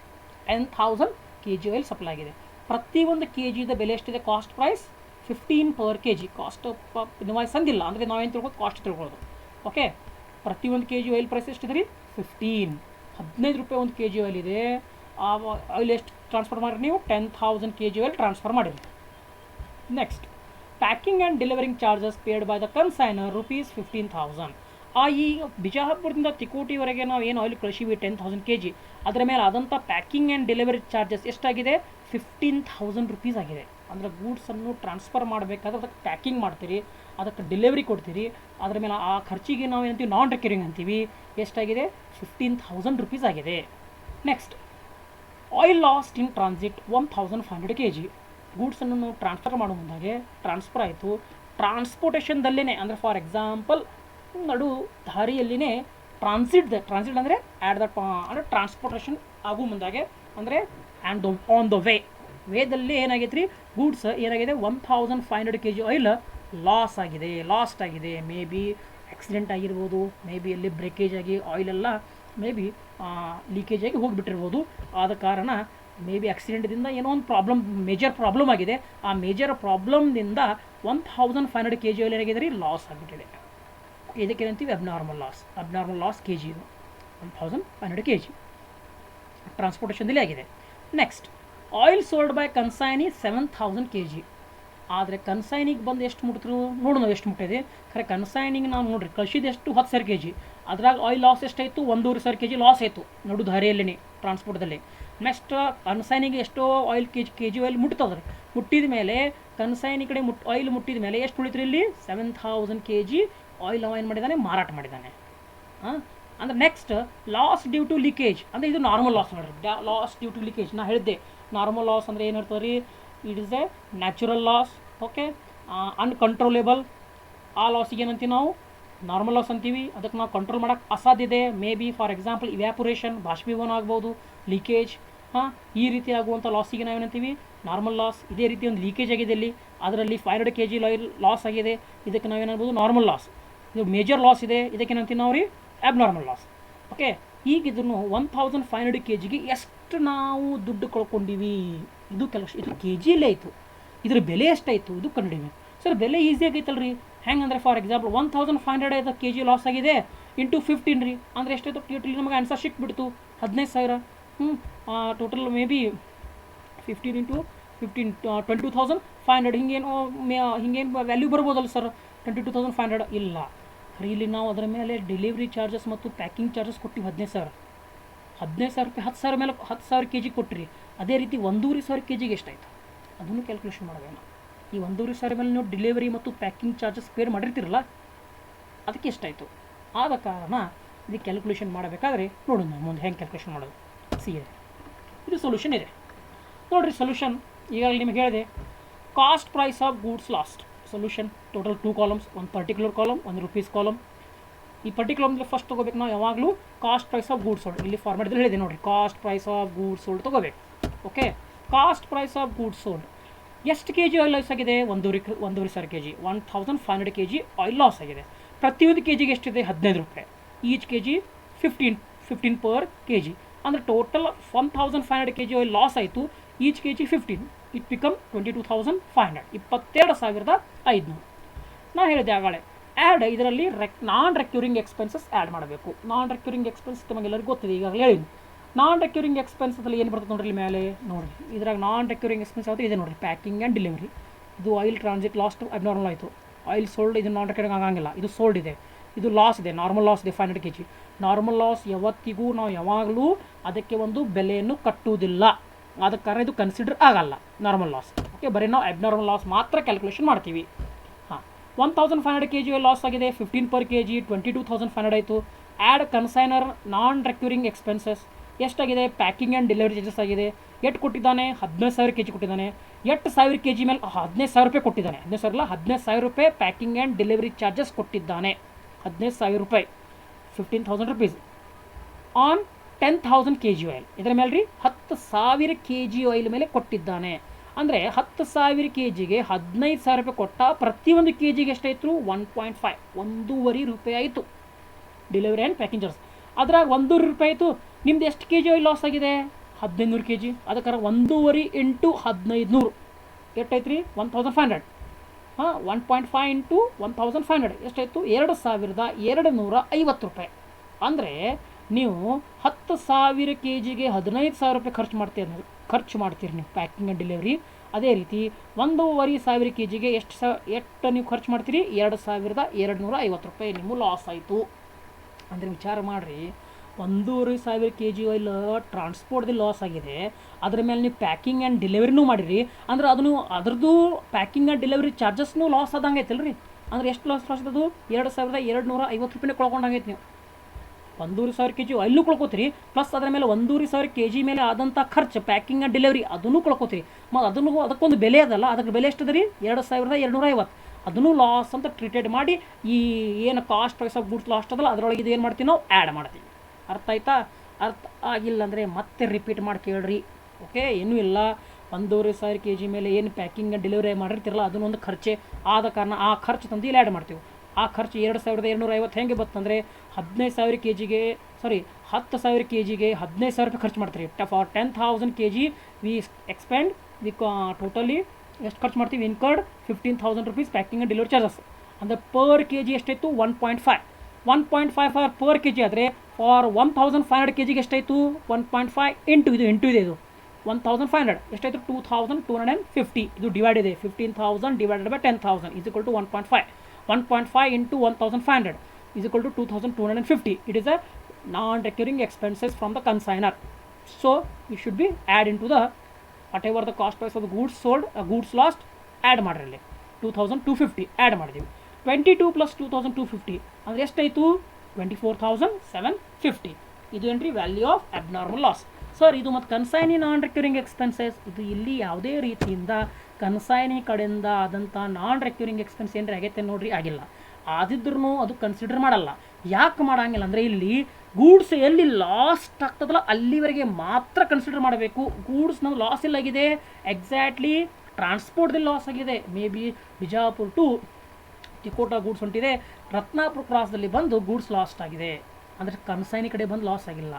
10,000 kg ಆಯಿಲ್ ಸಪ್ಲೈ ಆಗಿದೆ. ಪ್ರತಿಯೊಂದು ಕೆ ಜಿದ ಬೆಲೆ ಎಷ್ಟಿದೆ? Cost price 15 per K G. Cost invoice ಅಂದಿಲ್ಲ ಅಂದರೆ ನಾವೇನು ತಿಳ್ಕೊಳ್ಳೋದು? ಕಾಸ್ಟ್ ತಿಳ್ಕೊಳ್ಳೋದು. ಓಕೆ, ಪ್ರತಿಯೊಂದು ಕೆ ಜಿ ಆಯಿಲ್ ಪ್ರೈಸ್ ಎಷ್ಟಿದೆ ರೀ? 15 ರೂಪಾಯಿ ಒಂದು ಕೆ ಜಿ ಆಯಿಲ್ ಇದೆ. ಆ ಆಯಿಲ್ ಎಷ್ಟು ಟ್ರಾನ್ಸ್ಫರ್ ಮಾಡಿರಿ ನೀವು? 10,000 kg ಆಯಿಲ್ ಟ್ರಾನ್ಸ್ಫರ್ ಮಾಡಿರಿ. Next, packing and delivering charges paid by the consignor rupees 15,000. ಈ ಬಿಜಾಪುರದಿಂದ ತಿಕೋಟಿವರೆಗೆ ನಾವು ಏನು ಆಯಿಲ್ ಕಳಿಸಿವಿ 10,000 kg, ಅದರ ಮೇಲೆ ಆದಂಥ ಪ್ಯಾಕಿಂಗ್ ಆ್ಯಂಡ್ ಡೆಲಿವರಿ ಚಾರ್ಜಸ್ ಎಷ್ಟಾಗಿದೆ? 15,000 rupees ಆಗಿದೆ. ಅಂದರೆ ಗೂಡ್ಸನ್ನು ಟ್ರಾನ್ಸ್ಫರ್ ಮಾಡಬೇಕಾದ್ರೆ ಅದಕ್ಕೆ ಪ್ಯಾಕಿಂಗ್ ಮಾಡ್ತೀರಿ, ಅದಕ್ಕೆ ಡೆಲಿವರಿ ಕೊಡ್ತೀರಿ, ಅದ್ರ ಮೇಲೆ ಆ ಖರ್ಚಿಗೆ ನಾವು ಏನಂತೀವಿ ನಾನ್ ರಿಕರಿಂಗ್ ಅಂತೀವಿ. ಎಷ್ಟಾಗಿದೆ? 15,000 ರುಪೀಸ್ ಆಗಿದೆ. Next, oil lost in transit 1,500 kg. ಗೂಡ್ಸನ್ನು ನಾವು ಟ್ರಾನ್ಸ್ಫರ್ ಮಾಡೋ ಮುಂದಾಗೆ ಟ್ರಾನ್ಸ್ಫರ್ ಆಯಿತು, ಟ್ರಾನ್ಸ್ಪೋರ್ಟೇಷನ್ದಲ್ಲೇ ಅಂದರೆ ಫಾರ್ ಎಕ್ಸಾಂಪಲ್ ನಡು ದಾರಿಯಲ್ಲಿನೇ ಟ್ರಾನ್ಸಿಟ್ ಅಂದರೆ ಆ್ಯಟ್ ದ ಅಂದರೆ ಟ್ರಾನ್ಸ್ಪೋರ್ಟೇಷನ್ ಆಗೋ ಮುಂದಾಗೆ ಅಂದರೆ ಆ್ಯಂಡ್ ಆನ್ ದ ವೇದಲ್ಲಿ ಏನಾಗೈತೆ ರೀ, ಗೂಡ್ಸ್ ಏನಾಗಿದೆ 1,500 kg ಆಯಿಲ್ ಲಾಸ್ಟ್ ಆಗಿದೆ. ಮೇ ಬಿ ಆಕ್ಸಿಡೆಂಟ್ ಆಗಿರ್ಬೋದು, ಮೇ ಬಿ ಅಲ್ಲಿ ಬ್ರೇಕೇಜ್ ಆಗಿ ಆಯಿಲೆಲ್ಲ ಮೇ ಬಿ ಲೀಕೇಜ್ ಆಗಿ ಹೋಗಿಬಿಟ್ಟಿರ್ಬೋದು. ಆದ ಕಾರಣ ಮೇ ಬಿ ಆಕ್ಸಿಡೆಂಟ್ದಿಂದ ಏನೋ ಒಂದು ಮೇಜರ್ ಪ್ರಾಬ್ಲಮ್ ಆಗಿದೆ. ಆ ಮೇಜರ್ ಪ್ರಾಬ್ಲಮ್ದಿಂದ 1,500 kg ಆಯಿಲ್ ಏನಾಗಿದೆ ರೀ, ಲಾಸ್ ಆಗಿಬಿಟ್ಟಿದೆ. ಇದಕ್ಕೆ ಏನಂತೀವಿ ಅಬ್ನಾರ್ಮಲ್ ಲಾಸ್ kg. ಇದು 1,500 kg ಟ್ರಾನ್ಸ್ಪೋರ್ಟೇಷನ್ದಲ್ಲಿ ಆಗಿದೆ. Next, oil sold by consignee 7,000 kg. ಆದರೆ ಕನ್ಸೈನಿಗೆ ಬಂದು ಎಷ್ಟು ಮುಟ್ಟಿದ್ರು ನೋಡು, ನಾವು ಎಷ್ಟು ಮುಟ್ಟಿದೆ ಖರೆ. ಕನ್ಸೈನಿಗೆ ನಾವು ನೋಡ್ರಿ ಕಳಿಸಿದ ಎಷ್ಟು 10,000 kg, ಅದ್ರಾಗ ಆಯಿಲ್ ಲಾಸ್ ಎಷ್ಟಾಯಿತು? 1,500 kg ಲಾಸ್ ಆಯಿತು ನಡು ದಾರಿಯಲ್ಲೇ ಟ್ರಾನ್ಸ್ಪೋರ್ಟ್ದಲ್ಲಿ. ನೆಕ್ಸ್ಟ್, ಕನ್ಸೈನಿಗೆ ಎಷ್ಟೋ ಆಯಿಲ್ kg ಆಯಿಲ್ ಮುಟ್ತದ್ರಿ. ಮುಟ್ಟಿದ ಮೇಲೆ ಕನ್ಸೈನಿ ಕಡೆ ಆಯಿಲ್ ಮುಟ್ಟಿದ ಮೇಲೆ ಎಷ್ಟು ಉಳಿತ್ರಿ ಇಲ್ಲಿ? 7,000 kg ಆಯಿಲ್ ಅವ ಏನು ಮಾಡಿದ್ದಾನೆ? ಮಾರಾಟ ಮಾಡಿದ್ದಾನೆ. ಅಂದರೆ next, loss due to leakage ಅಂದರೆ ಇದು ನಾರ್ಮಲ್ ಲಾಸ್ ನೋಡ್ರಿ. ಲಾಸ್ ಡ್ಯೂ ಟು ಲೀಕೇಜ್ ನಾ ಹೇಳಿದ್ದೆ. ನಾರ್ಮಲ್ ಲಾಸ್ ಅಂದರೆ ಏನಿರ್ತದೆ ರೀ, it is a natural loss. Okay, uncontrollable. ಆ ಲಾಸಿಗೆ ಏನಂತೀವಿ ನಾವು? ನಾರ್ಮಲ್ ಲಾಸ್ ಅಂತೀವಿ. ಅದಕ್ಕೆ ನಾವು ಕಂಟ್ರೋಲ್ ಮಾಡೋಕ್ಕೆ ಅಸಾಧ್ಯ ಇದೆ. ಮೇ ಬಿ ಫಾರ್ ಎಕ್ಸಾಂಪಲ್ ಇವ್ಯಾಪೊರೇಷನ್, ಬಾಷ್ಪೀಭವನ ಆಗ್ಬೋದು, ಲೀಕೇಜ್. ಈ ರೀತಿ ಆಗುವಂಥ ಲಾಸಿಗೆ ನಾವೇನಂತೀವಿ? Normal loss. ಇದೇ ರೀತಿ ಒಂದು ಲೀಕೇಜ್ ಆಗಿದೆ ಇಲ್ಲಿ, ಅದರಲ್ಲಿ 500 kg ಆಯಿಲ್ ಲಾಸ್ ಆಗಿದೆ. ಇದಕ್ಕೆ ನಾವೇನಾಗ್ಬೋದು? Normal loss. ಇದು ಮೇಜರ್ ಲಾಸ್ ಇದೆ, ಇದಕ್ಕೆ ಏನಂತೀವಿ ನಾವು ರೀ? Abnormal loss. ಓಕೆ, ಈಗ ಇದನ್ನು 1,500 kgಗೆ ಎಷ್ಟು ನಾವು ದುಡ್ಡು ಕಳ್ಕೊಂಡಿವಿ? ಇದು ಇದು kgಯಲ್ಲೇ ಆಯಿತು. ಇದ್ರ ಬೆಲೆ ಎಷ್ಟಾಯಿತು ಇದು ಕಂಡಿಡಿವಿ. ಸರ್ ಬೆಲೆ ಈಸಿ ಆಗೈತಲ್ಲ ರೀ. ಹೆಂಗಂದ್ರೆ ಫಾರ್ ಎಕ್ಸಾಂಪಲ್ 1,500 kg ಲಾಸ್ ಆಗಿದೆ ಇಂಟು 15 ರೀ, ಅಂದರೆ ಎಷ್ಟಾಯಿತು? ಟೋಟಲಿ ನಮಗೆ ಆನ್ಸರ್ ಸಿಕ್ಬಿಡ್ತು 15,000. Total may be 15 × 15 22,500. ಹಿಂಗೇನು ವ್ಯಾಲ್ಯೂ ಬರ್ಬೋದಲ್ಲ ಸರ್ 22,500? ಇಲ್ಲ ರೀ. ಇಲ್ಲಿ ನಾವು ಅದರ ಮೇಲೆ ಡೆಲಿವರಿ ಚಾರ್ಜಸ್ ಮತ್ತು ಪ್ಯಾಕಿಂಗ್ ಚಾರ್ಜಸ್ ಕೊಟ್ಟಿವಿ 15,000. 15,000 ರೂಪಾಯಿ 10,000 ಮೇಲೆ 10,000 kg ಕೊಟ್ಟಿರಿ. ಅದೇ ರೀತಿ 1,500 kgಗೆ ಎಷ್ಟಾಯಿತು ಅದನ್ನು ಕ್ಯಾಲ್ಕುಲೇಷನ್ ಮಾಡಬೇಕು. ಈ 1,500 ಮೇಲೆ ನೀವು ಡೆಲಿವರಿ ಮತ್ತು ಪ್ಯಾಕಿಂಗ್ ಚಾರ್ಜಸ್ ಪೇರ್ ಮಾಡಿರ್ತೀರಲ್ಲ, ಅದಕ್ಕೆ ಎಷ್ಟಾಯಿತು? ಆದ ಕಾರಣ ಇದಕ್ಕೆ ಕ್ಯಾಲ್ಕುಲೇಷನ್ ಮಾಡಬೇಕಾದ್ರೆ ನೋಡೋಣ ನಾವು ಮುಂದೆ ಹೆಂಗೆ ಕ್ಯಾಲ್ಕುಲೇಷನ್ ಮಾಡೋದು. ಇದು ಸೊಲ್ಯೂಷನ್ ಇದೆ ನೋಡಿರಿ. ಸೊಲ್ಯೂಷನ್ ಈಗಾಗಲೇ ನಿಮಗೆ ಹೇಳಿದೆ. Cost price of goods lost. Solution total 2 columns, ಒಂದು ಪರ್ಟಿಕ್ಯುಲರ್ ಕಾಲಮ್, ಒಂದು ರುಪೀಸ್ ಕಾಲಮ್. ಈ ಪರ್ಟಿಕ್ಯುಲರ್ ಅಂದರೆ ಫಸ್ಟ್ ತೊಗೋಬೇಕು ನಾವು ಯಾವಾಗಲೂ cost price of goods sold. ಇಲ್ಲಿ ಫಾರ್ಮೆಟ್ದಲ್ಲಿ ಹೇಳಿದೆ ನೋಡಿರಿ, cost price of goods sold ತೊಗೋಬೇಕು. Okay, cost price of goods sold ಎಷ್ಟು kg ಆಯಿಲ್ ಲಾಸ್ ಆಗಿದೆ? 1,500 kg. 1,500 kg ಆಯಿಲ್ ಲಾಸ್ ಆಗಿದೆ. ಪ್ರತಿಯೊಂದು kgಗೆ ಎಷ್ಟಿದೆ? 15 ರೂಪಾಯಿ. Each kg 15 per kg. ಅಂದರೆ ಟೋಟಲ್ 1,500 kg ಆಯಿಲ್ ಲಾಸ್ ಆಯಿತು. Each kg 15. It become 22,500. 22,500. ನಾ ಹೇಳಿದೆ ಆಗಾಳೆ ಆ್ಯಡ್ ಇದರಲ್ಲಿ ನಾನ್ ರೆಕ್ಯೂರಿಂಗ್ ಎಕ್ಸ್ಪೆನ್ಸಸ್ ಆ್ಯಡ್ ಮಾಡಬೇಕು. ನಾನ್ ರೆಕ್ಯೂರಿಂಗ್ ಎಕ್ಸ್ಪೆನ್ಸ್ ನಮಗೆಲ್ಲರಿಗೂ ಗೊತ್ತಿದೆ, ಈಗಾಗಲೇ ಹೇಳಿದ್ವಿ. ನಾನ್ ರೆಕ್ಯೂರಿಂಗ್ ಎಕ್ಸ್ಪೆನ್ಸಲ್ಲಿ ಏನು ಬರ್ತದೆ ನೋಡ್ರಿ ಮೇಲೆ ನೋಡಿ. ಇದ್ರಾಗ ನಾನ್ ರೆಕ್ಯೂರಿಂಗ್ ಎಕ್ಸ್ಪೆನ್ಸ್ ಯಾವುದು ಇದೆ ನೋಡಿರಿ? Packing and delivery. ಇದು ಆಯಿಲ್ ಟ್ರಾನ್ಸಿಟ್ ಲಾಸ್ಟ್ ಅಬ್ನಾರ್ಮಲ್ ಆಯಿತು. ಆಯಿಲ್ ಸೋಲ್ಡ್ ಇದು ನಾನ್ ರೆಕ್ಯೂರಿಂಗ್ ಆಗಂಗಿಲ್ಲ. ಇದು ಸೋಲ್ಡ್ ಇದೆ, ಇದು ಲಾಸ್ ಇದೆ, ನಾರ್ಮಲ್ ಲಾಸ್ ಇದೆ 500 kg. ನಾರ್ಮಲ್ ಲಾಸ್ ಯಾವತ್ತಿಗೂ ನಾವು ಯಾವಾಗಲೂ ಅದಕ್ಕೆ ಒಂದು ಬೆಲೆಯನ್ನು ಕಟ್ಟುವುದಿಲ್ಲ. ಆದ ಕಾರಣ ಇದು ಕನ್ಸಿಡರ್ ಆಗಲ್ಲ ನಾರ್ಮಲ್ ಲಾಸ್. ಓಕೆ, ಬರೀ ನಾವು ಅಬ್ನಾರ್ಮಲ್ ಲಾಸ್ ಮಾತ್ರ ಕ್ಯಾಲ್ಕುಲೇಷನ್ ಮಾಡ್ತೀವಿ. 1,500 kg ಲಾಸ್ ಆಗಿದೆ. 15 per kg 22,500 ಆಯಿತು. ಆ್ಯಡ್ ಕನ್ಸೈನರ್ ನಾನ್ ರೆಕ್ಯೂರಿಂಗ್ ಎಕ್ಸ್ಪೆನ್ಸಸ್ ಎಷ್ಟಾಗಿದೆ? ಪ್ಯಾಕಿಂಗ್ ಆ್ಯಂಡ್ ಡೆಲಿವರಿ ಚಾರ್ಜಸ್ ಆಗಿದೆ. ಎಷ್ಟು ಕೊಟ್ಟಿದ್ದಾನೆ? 15,000 kg ಕೊಟ್ಟಿದ್ದಾನೆ. 8,000 kg ಮೇಲೆ 15,000 ರೂಪಾಯಿ ಕೊಟ್ಟಿದ್ದಾನೆ. 15,000 ರೂಪಾಯಿ ಪ್ಯಾಕಿಂಗ್ ಆ್ಯಂಡ್ ಡೆಲಿವರಿ ಚಾರ್ಜಸ್ ಕೊಟ್ಟಿದ್ದಾನೆ. 15,000 ರೂಪಾಯಿ 15,000 rupees ಆನ್ 10,000 kg ಆಯಿಲ್. ಇದರ ಮೇಲೆ ರೀ 10,000 kg ಆಯಿಲ್ ಮೇಲೆ ಕೊಟ್ಟಿದ್ದಾನೆ. ಅಂದರೆ 10,000 kgಗೆ 15,000 ರೂಪಾಯಿ ಕೊಟ್ಟ. ಪ್ರತಿಯೊಂದು kgಗೆ ಎಷ್ಟಾಯಿತು? 1.5 1.5 ರೂಪಾಯಿ ಆಯಿತು ಡೆಲಿವರಿ ಆ್ಯಂಡ್ ಪ್ಯಾಕಿಂಗ್ ಚಾರ್ಜ್. ಅದ್ರಾಗ 1.5 ರೂಪಾಯಿ ಆಯಿತು. ನಿಮ್ದು ಎಷ್ಟು kg ಆಯಿಲ್ ಲಾಸ್ ಆಗಿದೆ? 1,500 kg. ಅದಕ್ಕೆ 1.5 × 1,500 ಎಷ್ಟಾಯ್ತು ರೀ? 1,500. 1.5 × 1,500 ಎಷ್ಟಾಯಿತು? 2,250 ರೂಪಾಯಿ. ಅಂದರೆ ನೀವು 10,000 kgಗೆ 15,000 ರೂಪಾಯಿ ಖರ್ಚು ಮಾಡ್ತೀರಿ ನೀವು ಪ್ಯಾಕಿಂಗ್ ಆ್ಯಂಡ್ ಡೆಲಿವರಿ. ಅದೇ ರೀತಿ 1,500 kgಗೆ ಎಷ್ಟು ನೀವು ಖರ್ಚು ಮಾಡ್ತೀರಿ? 2,250 ರೂಪಾಯಿ ನಿಮ್ಮ ಲಾಸ್ ಆಯಿತು. ಅಂದರೆ ವಿಚಾರ ಮಾಡಿರಿ, 1,500 kg ಆಯಿಲ್ ಟ್ರಾನ್ಸ್ಪೋರ್ಟ್ದಲ್ಲಿ ಲಾಸ್ ಆಗಿದೆ. ಅದ್ರ ಮೇಲೆ ನೀವು ಪ್ಯಾಕಿಂಗ್ ಆ್ಯಂಡ್ ಡೆಲಿವರಿನೂ ಮಾಡಿರಿ. ಅಂದ್ರೆ ಅದರದ್ದು ಪ್ಯಾಕಿಂಗ್ ಆ್ಯಂಡ್ ಡೆಲಿವರಿ ಚಾರ್ಜಸ್ನೂ ಲಾಸ್ ಆದಂಗೆ ಐತಲ್ಲ ರೀ. ಅಂದರೆ ಎಷ್ಟು ಲಾಸ್ ಅದು 2250 ರೂಪಾಯಿನೇ ಕಳ್ಕೊಂಡಾಗೈತೆ ನೀವು. 1,500 kg ಅಲ್ಲೂ ಕಳ್ಕೊತೀರಿ, ಪ್ಲಸ್ ಅದರ ಮೇಲೆ 1,500 kg ಮೇಲೆ ಆದಂಥ ಖರ್ಚು ಪ್ಯಾಕಿಂಗ್ ಆ್ಯಂಡ್ ಡೆಲಿವರಿ ಅದನ್ನು ಕಳ್ಕೊತೀರಿ. ಮತ್ತು ಅದಕ್ಕೊಂದು ಬೆಲೆ ಅದಲ್ಲ, ಅದಕ್ಕೆ ಬೆಲೆ ಎಷ್ಟದ ರೀ 2250. ಅದನ್ನು ಲಾಸ್ ಅಂತ ಟ್ರೀಟೆಡ್ ಮಾಡಿ ಈ ಏನು cost price of goods lost ಅದಲ್ಲ ಅದರೊಳಗೆ ಇದು ಏನು ಮಾಡ್ತೀವಿ ನಾವು ಆ್ಯಡ್ ಮಾಡ್ತೀವಿ. ಅರ್ಥ ಆಯ್ತಾ? ಅರ್ಥ ಆಗಿಲ್ಲ ಅಂದರೆ ಮತ್ತೆ ರಿಪೀಟ್ ಮಾಡಿ ಕೇಳ್ರಿ. ಓಕೆ, ಏನೂ ಇಲ್ಲ. 1,500 kg ಮೇಲೆ ಏನು ಪ್ಯಾಕಿಂಗ್ ಆ್ಯಂಡ್ ಡೆಲಿವರಿ ಮಾಡಿರ್ತಿರಲ್ಲ ಅದನ್ನೊಂದು ಖರ್ಚೆ ಆದ ಕಾರಣ ಆ ಖರ್ಚು ತಂದು ಇಲ್ಲಿ ಆ್ಯಡ್ ಮಾಡ್ತೀವಿ. ಆ ಖರ್ಚು 2250 ಹೆಂಗೆ ಬರ್ತಂದರೆ 15,000 kgಗೆ 10,000 kgಗೆ 15,000 ರೂಪಾಯಿ ಖರ್ಚು ಮಾಡ್ತೀರಿ. For 10,000 kg we expend totally ಎಷ್ಟು ಖರ್ಚು ಮಾಡ್ತೀವಿ? Incurred 15,000 rupees packing and delivery charges. ಅಂದರೆ ಪರ್ kg ಎಷ್ಟಾಯಿತು? 1.5 ಪರ್ kg ಆದರೆ ಫಾರ್ 1,500 kgಗೆ ಎಷ್ಟಾಯಿತು? 1.5 ಇಂಟು ಇದೆ ಇದು 1,500 ಎಷ್ಟಾಯಿತು? 2,250. ಇದು ಡಿವೈಡ್ ಇದೆ 15,000 divided by 10,000 is equal to 1.5 into 1,500 is equal to 2,250. It is a non-recurring expenses from the consignor. So it should be add into the whatever the cost price of the goods sold, goods lost, add ಮಾಡಿರಲಿ 2,250 add ಮಾಡಿದ್ದೀವಿ. 22 plus 2,250 ಅಂದರೆ ಎಷ್ಟಾಯಿತು? 24,750. ಇದು ಏನ್ರಿ value of abnormal loss. Sir ಇದು ಮತ್ತು ಕನ್ಸೈನಿ ನಾನ್ ರೆಕ್ಯೂರಿಂಗ್ ಎಕ್ಸ್ಪೆನ್ಸಸ್, ಇದು ಇಲ್ಲಿ ಯಾವುದೇ ರೀತಿಯಿಂದ ಕನ್ಸೈನಿ ಕಡೆಯಿಂದ ಆದಂಥ ನಾನ್ ರೆಕ್ಯೂರಿಂಗ್ ಎಕ್ಸ್ಪೆನ್ಸ್ ಏನ್ರಿ ಆಗೈತೆ ನೋಡ್ರಿ, ಆಗಿಲ್ಲ. ಆದಿದ್ರೂ ಅದು ಕನ್ಸಿಡರ್ ಮಾಡಲ್ಲ. ಯಾಕೆ ಮಾಡಂಗಿಲ್ಲ ಅಂದರೆ ಇಲ್ಲಿ ಗೂಡ್ಸ್ ಎಲ್ಲಿ ಲಾಸ್ಟ್ ಆಗ್ತದಲ್ಲ ಅಲ್ಲಿವರೆಗೆ ಮಾತ್ರ ಕನ್ಸಿಡರ್ ಮಾಡಬೇಕು. ಗೂಡ್ಸ್ ನಮ್ದು ಲಾಸ್ ಇಲ್ಲಾಗಿದೆ, ಎಕ್ಸಾಕ್ಟ್ಲಿ ಟ್ರಾನ್ಸ್ಪೋರ್ಟ್ದಲ್ಲಿ ಲಾಸ್ ಆಗಿದೆ. May be Bijapur to Tikota goods ಹೊಂಟಿದೆ, ರತ್ನಾಪುರ ಕ್ರಾಸ್ದಲ್ಲಿ ಬಂದು ಗೂಡ್ಸ್ ಲಾಸ್ಟ್ ಆಗಿದೆ ಅಂದರೆ ಕನ್ಸೈನಿ ಕಡೆ ಬಂದು ಲಾಸ್ ಆಗಿಲ್ಲ.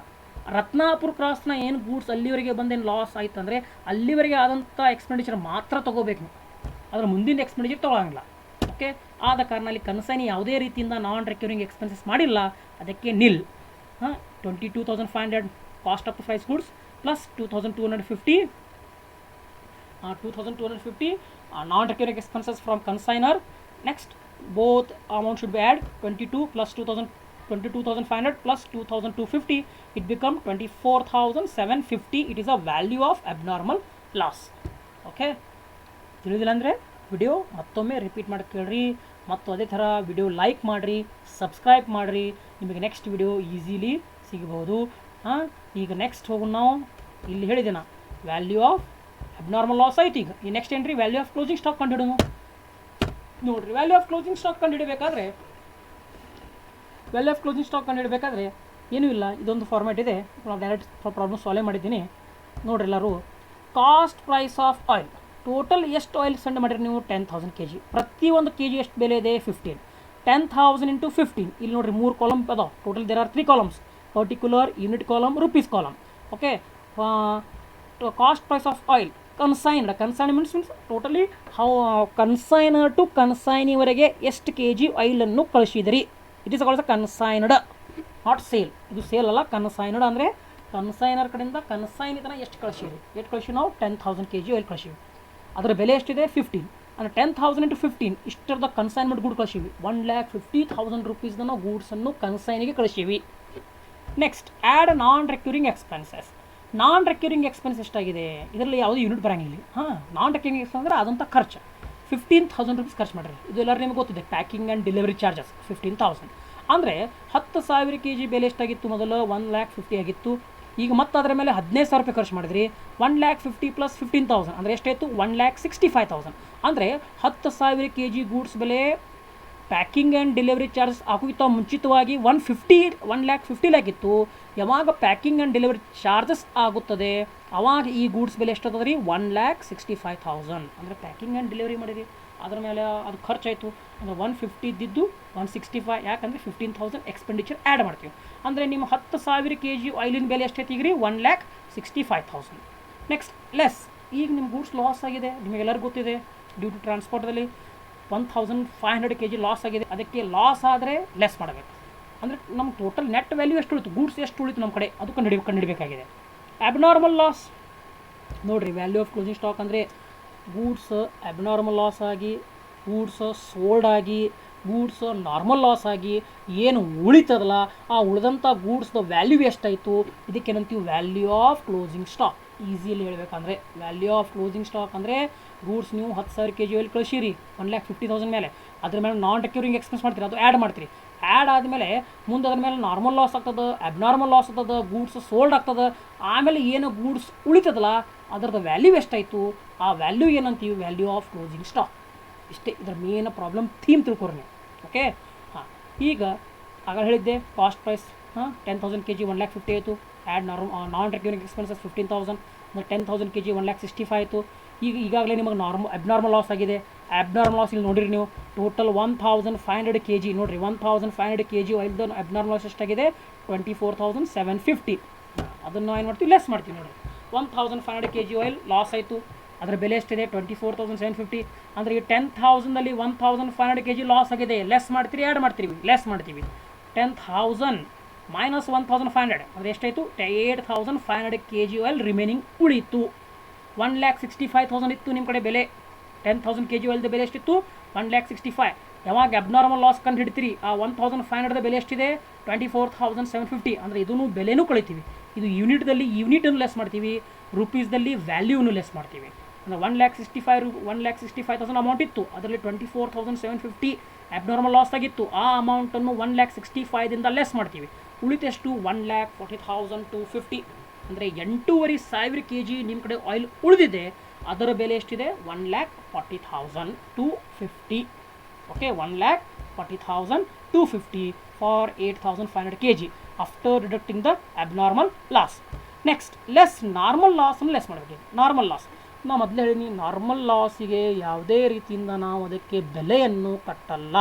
ರತ್ನಾಪುರ ಕ್ರಾಸ್ನ ಏನು ಗೂಡ್ಸ್ ಅಲ್ಲಿವರೆಗೆ ಬಂದೇನು ಲಾಸ್ ಆಯ್ತು ಅಂದರೆ ಅಲ್ಲಿವರೆಗೆ ಆದಂಥ ಎಕ್ಸ್ಪೆಂಡಿಚರ್ ಮಾತ್ರ ತೊಗೋಬೇಕು, ಅದರ ಮುಂದಿನ ಎಕ್ಸ್ಪೆಂಡಿಚರ್ ತೊಗೊಳಂಗಿಲ್ಲ. ಓಕೆ, ಆದ ಕಾರಣ ಅಲ್ಲಿ ಕನ್ಸೈನಿ ಯಾವುದೇ ರೀತಿಯಿಂದ ನಾನ್ ರೆಕ್ಯೂರಿಂಗ್ ಎಕ್ಸ್ಪೆನ್ಸಸ್ ಮಾಡಿಲ್ಲ, ಅದಕ್ಕೆ nil. 22,500 cost of the price goods plus 2,250 non recurring expenses from consignor. Next both amount should be add 22 plus 22,500 plus 2,250. It become 24,750. It is a value of abnormal loss. Okay, ತಿಳಿದಿಲ್ಲ ಅಂದರೆ ವಿಡಿಯೋ ಮತ್ತೊಮ್ಮೆ ರಿಪೀಟ್ ಮಾಡಿ ಕೇಳ್ರಿ, ಮತ್ತು ಅದೇ ಥರ ವಿಡಿಯೋ ಲೈಕ್ ಮಾಡಿರಿ, ಸಬ್ಸ್ಕ್ರೈಬ್ ಮಾಡಿರಿ, ನಿಮಗೆ ನೆಕ್ಸ್ಟ್ ವಿಡಿಯೋ ಈಸಿಲಿ ಸಿಗಬಹುದು. ಈಗ ನೆಕ್ಸ್ಟ್ ಹೋಗೋಣ ನಾವು. ಇಲ್ಲಿ ಹೇಳಿದೆ ನಾ ವ್ಯಾಲ್ಯೂ ಆಫ್ ಅಬ್ನಾರ್ಮಲ್ ಲಾಸ್ ಆಯ್ತು. ಈಗ ಈ ನೆಕ್ಸ್ಟ್ ಏನ್ರಿ ವ್ಯಾಲ್ಯೂ ಆಫ್ ಕ್ಲೋಸಿಂಗ್ ಸ್ಟಾಕ್ ಕಂಡುಹಿಡೋಣ. ನೋಡಿರಿ, ವ್ಯಾಲ್ಯೂ ಆಫ್ ಕ್ಲೋಸಿಂಗ್ ಸ್ಟಾಕ್ ಕಂಡುಹಿಡಬೇಕಾದ್ರೆ ಏನೂ ಇಲ್ಲ, ಇದೊಂದು ಫಾರ್ಮ್ಯಾಟ್ ಇದೆ, ನಾವು ಡೈರೆಕ್ಟ್ ಪ್ರಾಬ್ಲಮ್ ಸಾಲ್ವ್ ಮಾಡಿದ್ದೀನಿ. ನೋಡಿರಿ ಎಲ್ಲರೂ, cost price of oil total ಎಷ್ಟು ಆಯಿಲ್ ಸೆಂಡ್ ಮಾಡಿರಿ ನೀವು? 10,000 kg. ಪ್ರತಿಯೊಂದು kg ಎಷ್ಟು ಬೆಲೆ ಇದೆ? 15. 10,000 ಇಂಟು 15. ಇಲ್ಲಿ ನೋಡಿರಿ 3 ಕಾಲಮ್ ಅದಾವೆ. Total there are 3 columns: particular, unit column, rupees column. Okay, cost price of oil consign means totally consignor to ಕನ್ಸೈನಿವರೆಗೆ ಎಷ್ಟು kg ಆಯಿಲನ್ನು ಕಳಿಸಿದಿರಿ. It is also consigned, not sale. ಇದು ಸೇಲ್ ಅಲ್ಲ, ಕನ್ಸೈನ್ಡ್ ಅಂದರೆ ಕನ್ಸೈನರ್ ಕಡೆಯಿಂದ ಕನ್ಸೈನಿ ತನಕ ಎಷ್ಟು ಕಳಿಸಿವಿ ನಾವು? 10,000 kg ಆಯಿಲ್ ಕಳಿಸಿವಿ. ಅದರ ಬೆಲೆ ಎಷ್ಟಿದೆ? 15. ಅಂದರೆ 10,000 ಇಂಟು 15 ಇಷ್ಟರದ ಕನ್ಸೈನ್ಮೆಂಟ್ ಗೂಡ್ ಕಳಿಸಿವಿ. 1,50,000 ರೂಪೀಸ್ನ ನಾವು ಗೂಡ್ಸನ್ನು ಕನ್ಸೈನಿಗೆ ಕಳಿಸಿವಿ. ನೆಕ್ಸ್ಟ್ ಆ್ಯಡ್ ನಾನ್ ರೆಕ್ಯೂರಿಂಗ್ ಎಕ್ಸ್ಪೆನ್ಸಸ್. ನಾನ್ ರೆಕ್ಯೂರಿಂಗ್ ಎಕ್ಸ್ಪೆನ್ಸ್ ಎಷ್ಟಾಗಿದೆ? ಇದರಲ್ಲಿ ಯಾವುದೇ ಯೂನಿಟ್ ಬರೋಂಗಿಲ್ಲ. ನಾನ್ ರೆಕ್ಯೂರಿಂಗ್ ಎಕ್ಸ್ಪೆನ್ಸ್ ಅಂದರೆ ಅದಂಥ ಖರ್ಚು 15,000 ರೂಪೀಸ್ ಖರ್ಚು ಮಾಡಿರಿ. ಇದು ಎಲ್ಲರೂ ನಿಮಗೆ ಗೊತ್ತಿದೆ, ಪ್ಯಾಕಿಂಗ್ ಆ್ಯಂಡ್ ಡೆಲಿವರಿ ಚಾರ್ಜಸ್ 15,000. ಅಂದರೆ 10,000 kg ಬೆಲೆ ಎಷ್ಟಾಗಿತ್ತು? ಮೊದಲು 1,50,000 ಆಗಿತ್ತು. ಈಗ ಮತ್ತೆ ಅದರ ಮೇಲೆ 15,000 ರೂಪಾಯಿ ಖರ್ಚು ಮಾಡಿದ್ರಿ. 1,50,000 ಪ್ಲಸ್ 15,000 ಅಂದರೆ ಎಷ್ಟಾಯಿತು? 1,65,000. ಅಂದರೆ 10,000 kg ಗೂಡ್ಸ್ ಬೆಲೆ ಪ್ಯಾಕಿಂಗ್ ಆ್ಯಂಡ್ ಡೆಲಿವರಿ ಚಾರ್ಜಸ್ ಆಗೋಕ್ಕಿಂತ ಮುಂಚಿತವಾಗಿ 1,50,000 ಇತ್ತು. ಯಾವಾಗ ಪ್ಯಾಕಿಂಗ್ ಆ್ಯಂಡ್ ಡೆಲಿವರಿ ಚಾರ್ಜಸ್ ಆಗುತ್ತದೆ ಅವಾಗ ಈ ಗೂಡ್ಸ್ ಬೆಲೆ ಎಷ್ಟಾಗ್ತದೆ ರೀ? 1,65,000. ಅಂದರೆ ಪ್ಯಾಕಿಂಗ್ ಆ್ಯಂಡ್ ಡೆಲಿವರಿ ಮಾಡಿರಿ, ಅದರ ಮೇಲೆ ಅದು ಖರ್ಚಾಯಿತು. ಅಂದರೆ 150 ಇದ್ದಿದ್ದು 165, ಯಾಕಂದರೆ 15,000 ಎಕ್ಸ್ಪೆಂಡಿಚರ್ ಆ್ಯಡ್ ಮಾಡ್ತೀವಿ. ಅಂದರೆ ನಿಮ್ಮ 10,000 kg ಆಯಿಲಿನ ಬೆಲೆ ಎಷ್ಟೈತಿ ಈಗ ರೀ? 1,65,000. Next less. ಈಗ ನಿಮ್ಮ ಗೂಡ್ಸ್ ಲಾಸ್ ಆಗಿದೆ, ನಿಮಗೆಲ್ಲರಿಗೂ ಗೊತ್ತಿದೆ. ಡ್ಯೂ ಟು ಟ್ರಾನ್ಸ್ಪೋರ್ಟಲ್ಲಿ 1,500 kg ಲಾಸ್ ಆಗಿದೆ. ಅದಕ್ಕೆ ಲಾಸ್ ಆದರೆ ಲೆಸ್ ಮಾಡಬೇಕು. ಅಂದರೆ ನಮ್ಮ ಟೋಟಲ್ ನೆಟ್ ವ್ಯಾಲ್ಯೂ ಎಷ್ಟು ಉಳಿತು, ಗೂಡ್ಸ್ ಎಷ್ಟು ಉಳಿತು ನಮ್ಮ ಕಡೆ, ಅದು ಕಂಡುಹಿಡಬೇಕಾಗಿದೆ. ಅಬ್ನಾರ್ಮಲ್ ಲಾಸ್ ನೋಡಿರಿ, ವ್ಯಾಲ್ಯೂ ಆಫ್ ಕ್ಲೋಸಿಂಗ್ ಸ್ಟಾಕ್ ಅಂದರೆ ಗೂಡ್ಸ್ ಅಬ್ನಾರ್ಮಲ್ ಲಾಸ್ ಆಗಿ, ಗೂಡ್ಸ್ ಸೋಲ್ಡ್ ಆಗಿ, ಗೂಡ್ಸ್ ನಾರ್ಮಲ್ ಲಾಸ್ ಆಗಿ ಏನು ಉಳಿತದಲ್ಲ ಆ ಉಳಿದಂಥ ಗೂಡ್ಸ್ದ ವ್ಯಾಲ್ಯೂ ಎಷ್ಟಾಯಿತು, ಇದಕ್ಕೇನಂತೀವಿ ವ್ಯಾಲ್ಯೂ ಆಫ್ ಕ್ಲೋಸಿಂಗ್ ಸ್ಟಾಕ್. ಈಸಿಯಲ್ಲಿ ಹೇಳಬೇಕಂದ್ರೆ ವ್ಯಾಲ್ಯೂ ಆಫ್ ಕ್ಲೋಸಿಂಗ್ ಸ್ಟಾಕ್ ಅಂದರೆ ಗೂಡ್ಸ್ ನೀವು 10,000 kg ಅಲ್ಲಿ ಕಳಿಸಿರಿ 1,50,000 ಮೇಲೆ, ಅದ್ರ ಮೇಲೆ ನಾನ್ ರಿಕ್ಯೂರಿಂಗ್ ಎಕ್ಸ್ಪೆನ್ಸ್ ಮಾಡ್ತೀರಿ, ಅದು ಆ್ಯಡ್ ಮಾಡ್ತೀರಿ. ಆ್ಯಡ್ ಆದಮೇಲೆ ಮುಂದೆ ಅದ್ರ ಮೇಲೆ ನಾರ್ಮಲ್ ಲಾಸ್ ಆಗ್ತದೆ, ಅಬ್ನಾರ್ಮಲ್ ಲಾಸ್ ಆಗ್ತದೆ, ಗೂಡ್ಸ್ ಸೋಲ್ಡ್ ಆಗ್ತದೆ. ಆಮೇಲೆ ಏನು ಗೂಡ್ಸ್ ಉಳಿತದಲ್ಲ ಅದರದ್ದು ವ್ಯಾಲ್ಯೂ ಎಷ್ಟಾಯಿತು, ಆ ವ್ಯಾಲ್ಯೂ ಏನಂತೀವಿ, ವ್ಯಾಲ್ಯೂ ಆಫ್ ಕ್ಲೋಸಿಂಗ್ ಸ್ಟಾಕ್. ಇಷ್ಟೇ ಇದರ ಮೇನ್ ಪ್ರಾಬ್ಲಮ್ ಥೀಮ್ ತಿಳ್ಕೊರಿ ನೀವು. ಓಕೆ, ಹಾಂ, ಈಗ ಆಗ ಹೇಳಿದ್ದೆ ಕಾಸ್ಟ್ ಪ್ರೈಸ್ 10,000 kg 1,50,000 ಆಯಿತು. ಆ್ಯಡ್ ನಾನ್ ರಿಕ್ಯೂರಿಂಗ್ ಎಕ್ಸ್ಪೆನ್ಸಸ್ 15,000, ಅಂದರೆ 10,000 kg 1,65,000 ಆಯಿತು. ಈಗಾಗಲೇ ನಿಮಗೆ ಅಬ್ನಾರ್ಮಲ್ ಲಾಸ್ ಆಗಿದೆ. ಅಬ್ನಾರ್ಮಲ್ ಲಾಸ್ ಇಲ್ಲಿ ನೋಡಿರಿ ನೀವು, ಟೋಟಲ್ 1,500 kg ನೋಡಿರಿ, 1,500 kg ಆಯಿಲ್ದು ಅಬ್ನಾರ್ಮಲ್ ಲಾಸ್ ಎಷ್ಟಾಗಿದೆ, 24,750. ಅದನ್ನು ಏನು ಮಾಡ್ತೀವಿ, ಲೆಸ್ ಮಾಡ್ತೀವಿ. ನೋಡಿರಿ 1,500 kg ಆಯಿಲ್ ಲಾಸ್ ಆಯಿತು, ಅದರ ಬೆಲೆ ಎಷ್ಟಿದೆ, 24,750. ಅಂದರೆ ಈ 10,000ಅಲ್ಲಿ 1,500 kg ಲಾಸ್ ಆಗಿದೆ, ಲೆಸ್ ಮಾಡ್ತೀರಿ, ಆ್ಯಡ್ ಮಾಡ್ತೀವಿ, ಲೆಸ್ ಮಾಡ್ತೀವಿ. 10,000 ಮೈನಸ್ 1,500 ಅಂದರೆ ಎಷ್ಟಾಯಿತು, 8,500 kg ಆಯಿಲ್ ರಿಮೈನಿಂಗ್ ಉಳಿತು. 1,65,000 ಇತ್ತು ನಿಮ್ಮ ಕಡೆ ಬೆಲೆ. 10,000 kg ಆಯಿಲ್ದ ಬೆಲೆ ಎಷ್ಟಿತ್ತು, 1,65,000. ಯಾವಾಗ ಅಬ್ನಾರ್ಮಲ್ ಲಾಸ್ ಕಂಡು ಹಿಡ್ತೀರಿ, ಆ 1,500 ಬೆಲೆ ಎಷ್ಟಿದೆ, 24,750. ಅಂದರೆ ಇದನ್ನು ಬೆಲೆನೂ ಕಳಿತೀವಿ. ಇದು ಯೂನಿಟ್ದಲ್ಲಿ ಯೂನಿಟನ್ನು ಲೆಸ್ ಮಾಡ್ತೀವಿ, ರುಪೀಸ್ದಲ್ಲಿ ವ್ಯಾಲ್ಯೂನು ಲೆಸ್ ಮಾಡ್ತೀವಿ. ಅಂದರೆ 1,65,000 ಅಮೌಂಟ್ ಇತ್ತು, ಅದರಲ್ಲಿ 24,750 ಅಬ್ನಾರ್ಮಲ್ ಲಾಸ್ ಆಗಿತ್ತು. ಆ ಅಮೌಂಟನ್ನು 1,65,000ದಿಂದ ಲೆಸ್ ಮಾಡ್ತೀವಿ. ಉಳಿತೆಷ್ಟು, 1,40,250. ಅಂದರೆ 8,500 kg ನಿಮ್ಮ ಕಡೆ ಆಯಿಲ್ ಉಳಿದಿದೆ, ಅದರ ಬೆಲೆ ಎಷ್ಟಿದೆ, 1,40,250. Okay, 1,40,250 for 8,500 kg after deducting the abnormal loss. Next less normal ಲಾಸನ್ನು ಲೆಸ್ ಮಾಡಬೇಕು. ನಾರ್ಮಲ್ ಲಾಸ್ ನಾ ಮೊದಲೇ ಹೇಳೀನಿ, ನಾರ್ಮಲ್ ಲಾಸಿಗೆ ಯಾವುದೇ ರೀತಿಯಿಂದ ನಾವು ಅದಕ್ಕೆ ಬೆಲೆಯನ್ನು ಕಟ್ಟಲ್ಲ,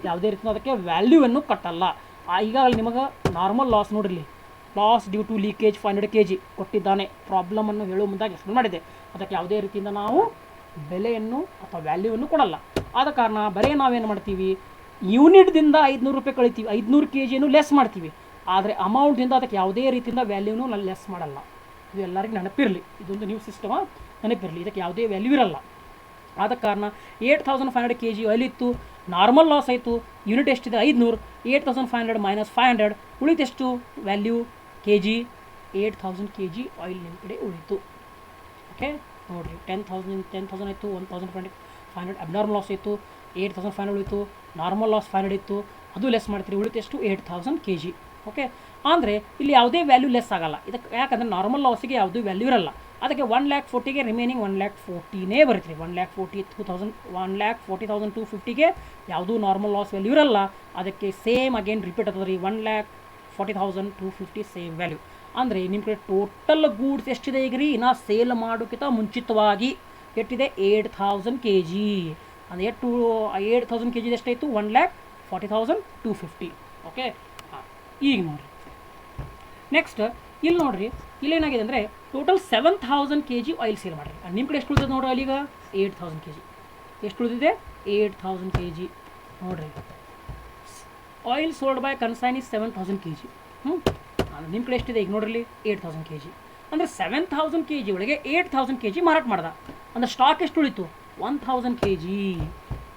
ಯಾವುದೇ ರೀತಿಯಿಂದ ಅದಕ್ಕೆ ವ್ಯಾಲ್ಯೂವನ್ನು ಕಟ್ಟಲ್ಲ. ಈಗಾಗಲೇ ನಿಮಗೆ ನಾರ್ಮಲ್ ಲಾಸ್ ನೋಡಿರಲಿ, loss due to leakage 500 kg ಕೊಟ್ಟಿದ್ದಾನೆ. ಪ್ರಾಬ್ಲಮನ್ನು ಹೇಳುವ ಮುಂದಾಗಿ ಎಕ್ಸ್ಪ್ಲೇನ್ ಮಾಡಿದೆ. ಅದಕ್ಕೆ ಯಾವುದೇ ರೀತಿಯಿಂದ ನಾವು ಬೆಲೆಯನ್ನು ಅಥವಾ ವ್ಯಾಲ್ಯೂವನ್ನು ಕೊಡಲ್ಲ. ಆದ ಕಾರಣ ಬರೀ ನಾವೇನು ಮಾಡ್ತೀವಿ, ಯೂನಿಟ್ದಿಂದ 500 ರೂಪಾಯಿ ಕಳಿತೀವಿ, 500 kgನೂ ಲೆಸ್ ಮಾಡ್ತೀವಿ. ಆದರೆ ಅಮೌಂಟಿಂದ ಅದಕ್ಕೆ ಯಾವುದೇ ರೀತಿಯಿಂದ ವ್ಯಾಲ್ಯೂನು ಲೆಸ್ ಮಾಡಲ್ಲ. ಇದು ಎಲ್ಲರಿಗೂ ನೆನಪಿರಲಿ, ಇದೊಂದು ನ್ಯೂ ಸಿಸ್ಟಮ, ನೆನಪಿರಲಿ. ಇದಕ್ಕೆ ಯಾವುದೇ ವ್ಯಾಲ್ಯೂ ಇರಲ್ಲ. ಆದ ಕಾರಣ 8,500 kg ಆಯಿಲ್ ಇತ್ತು, ನಾರ್ಮಲ್ ಲಾಸ್ ಆಯಿತು, ಯೂನಿಟ್ ಎಷ್ಟಿದೆ 500, 8,500 ಮೈನಸ್ 500 ಉಳಿತೆಷ್ಟು ವ್ಯಾಲ್ಯೂ, kg 8,000 kg ಆಯಿಲ್ ನಿಮ್ಮ ಕಡೆ ಉಳಿತು. ಓಕೆ, ನೋಡಿರಿ 10,000 ಆಯಿತು, 1,500 ಅಬ್ನಾರ್ಮಲ್ ಲಾಸ್ ಇತ್ತು, 8,500 ಉಳಿತು, ನಾರ್ಮಲ್ ಲಾಸ್ 500 ಇತ್ತು, ಅದು ಲೆಸ್ ಮಾಡ್ತೀರಿ, ಉಳಿತೆಷ್ಟು 8,000 kg. ಓಕೆ, ಅಂದರೆ ಇಲ್ಲಿ ಯಾವುದೇ ವ್ಯಾಲ್ಯೂ ಲೆಸ್ ಆಗಲ್ಲ ಇದಕ್ಕೆ, ಯಾಕಂದರೆ ನಾರ್ಮಲ್ ಲಾಸಿಗೆ ಯಾವುದೂ ವ್ಯಾಲ್ಯೂ ಇರಲ್ಲ. ಅದಕ್ಕೆ 1,40,000ಗೆ ರಿಮೈನಿಂಗ್ 1,40,000ನೇ ಬರುತ್ತೆ. 1,40,250ಗೆ ಯಾವುದೂ ನಾರ್ಮಲ್ ಲಾಸ್ ವ್ಯಾಲ್ಯೂ ಇರಲ್ಲ. ಅದಕ್ಕೆ ಸೇಮ್ ಅಗೇನ್ ರಿಪೀಟ್ ಆಗ್ತದೆ ರೀ, 1,40,250 ಸೇಮ್ ವ್ಯಾಲ್ಯೂ. ಅಂದರೆ ನಿಮ್ಮ ಕಡೆ ಟೋಟಲ್ ಗೂಡ್ಸ್ ಎಷ್ಟಿದೆ ಈಗ ರೀ, ನಾ ಸೇಲ್ ಮಾಡೋಕ್ಕಿಂತ ಮುಂಚಿತವಾಗಿ ಎಷ್ಟಿದೆ, 8,000 kg. ಅಂದರೆ 8,000 kg ಎಷ್ಟಾಯಿತು, 1,40,250. ಓಕೆ, ಹಾಂ, ಈಗ ನೋಡಿರಿ ನೆಕ್ಸ್ಟ್ ಇಲ್ಲಿ ನೋಡಿರಿ, ಇಲ್ಲೇನಾಗಿದೆ ಅಂದರೆ ಟೋಟಲ್ 7,000 kg ಆಯಿಲ್ ಸೇಲ್ ಮಾಡಿರಿ. ನಿಮ್ಮ ಕಡೆ ಎಷ್ಟು ಉಳಿದಿದೆ ನೋಡ್ರಿ, ಅಲ್ಲಿಗ 8,000 kg. ಎಷ್ಟು ಉಳಿದಿದೆ, 8,000 kg. ನೋಡಿರಿ, oil sold by consign is 7,000 kg. ನಿಮ್ಮ ಕಡೆ ಎಷ್ಟಿದೆ ಈಗ ನೋಡ್ರಿ, 8,000 kg. ಅಂದರೆ 7,000 kg ಒಳಗೆ 8,000 kg ಮಾರಾಟ ಮಾಡ್ದ. ಅಂದರೆ ಸ್ಟಾಕ್ ಎಷ್ಟು ಉಳಿತು, 1,000 kg.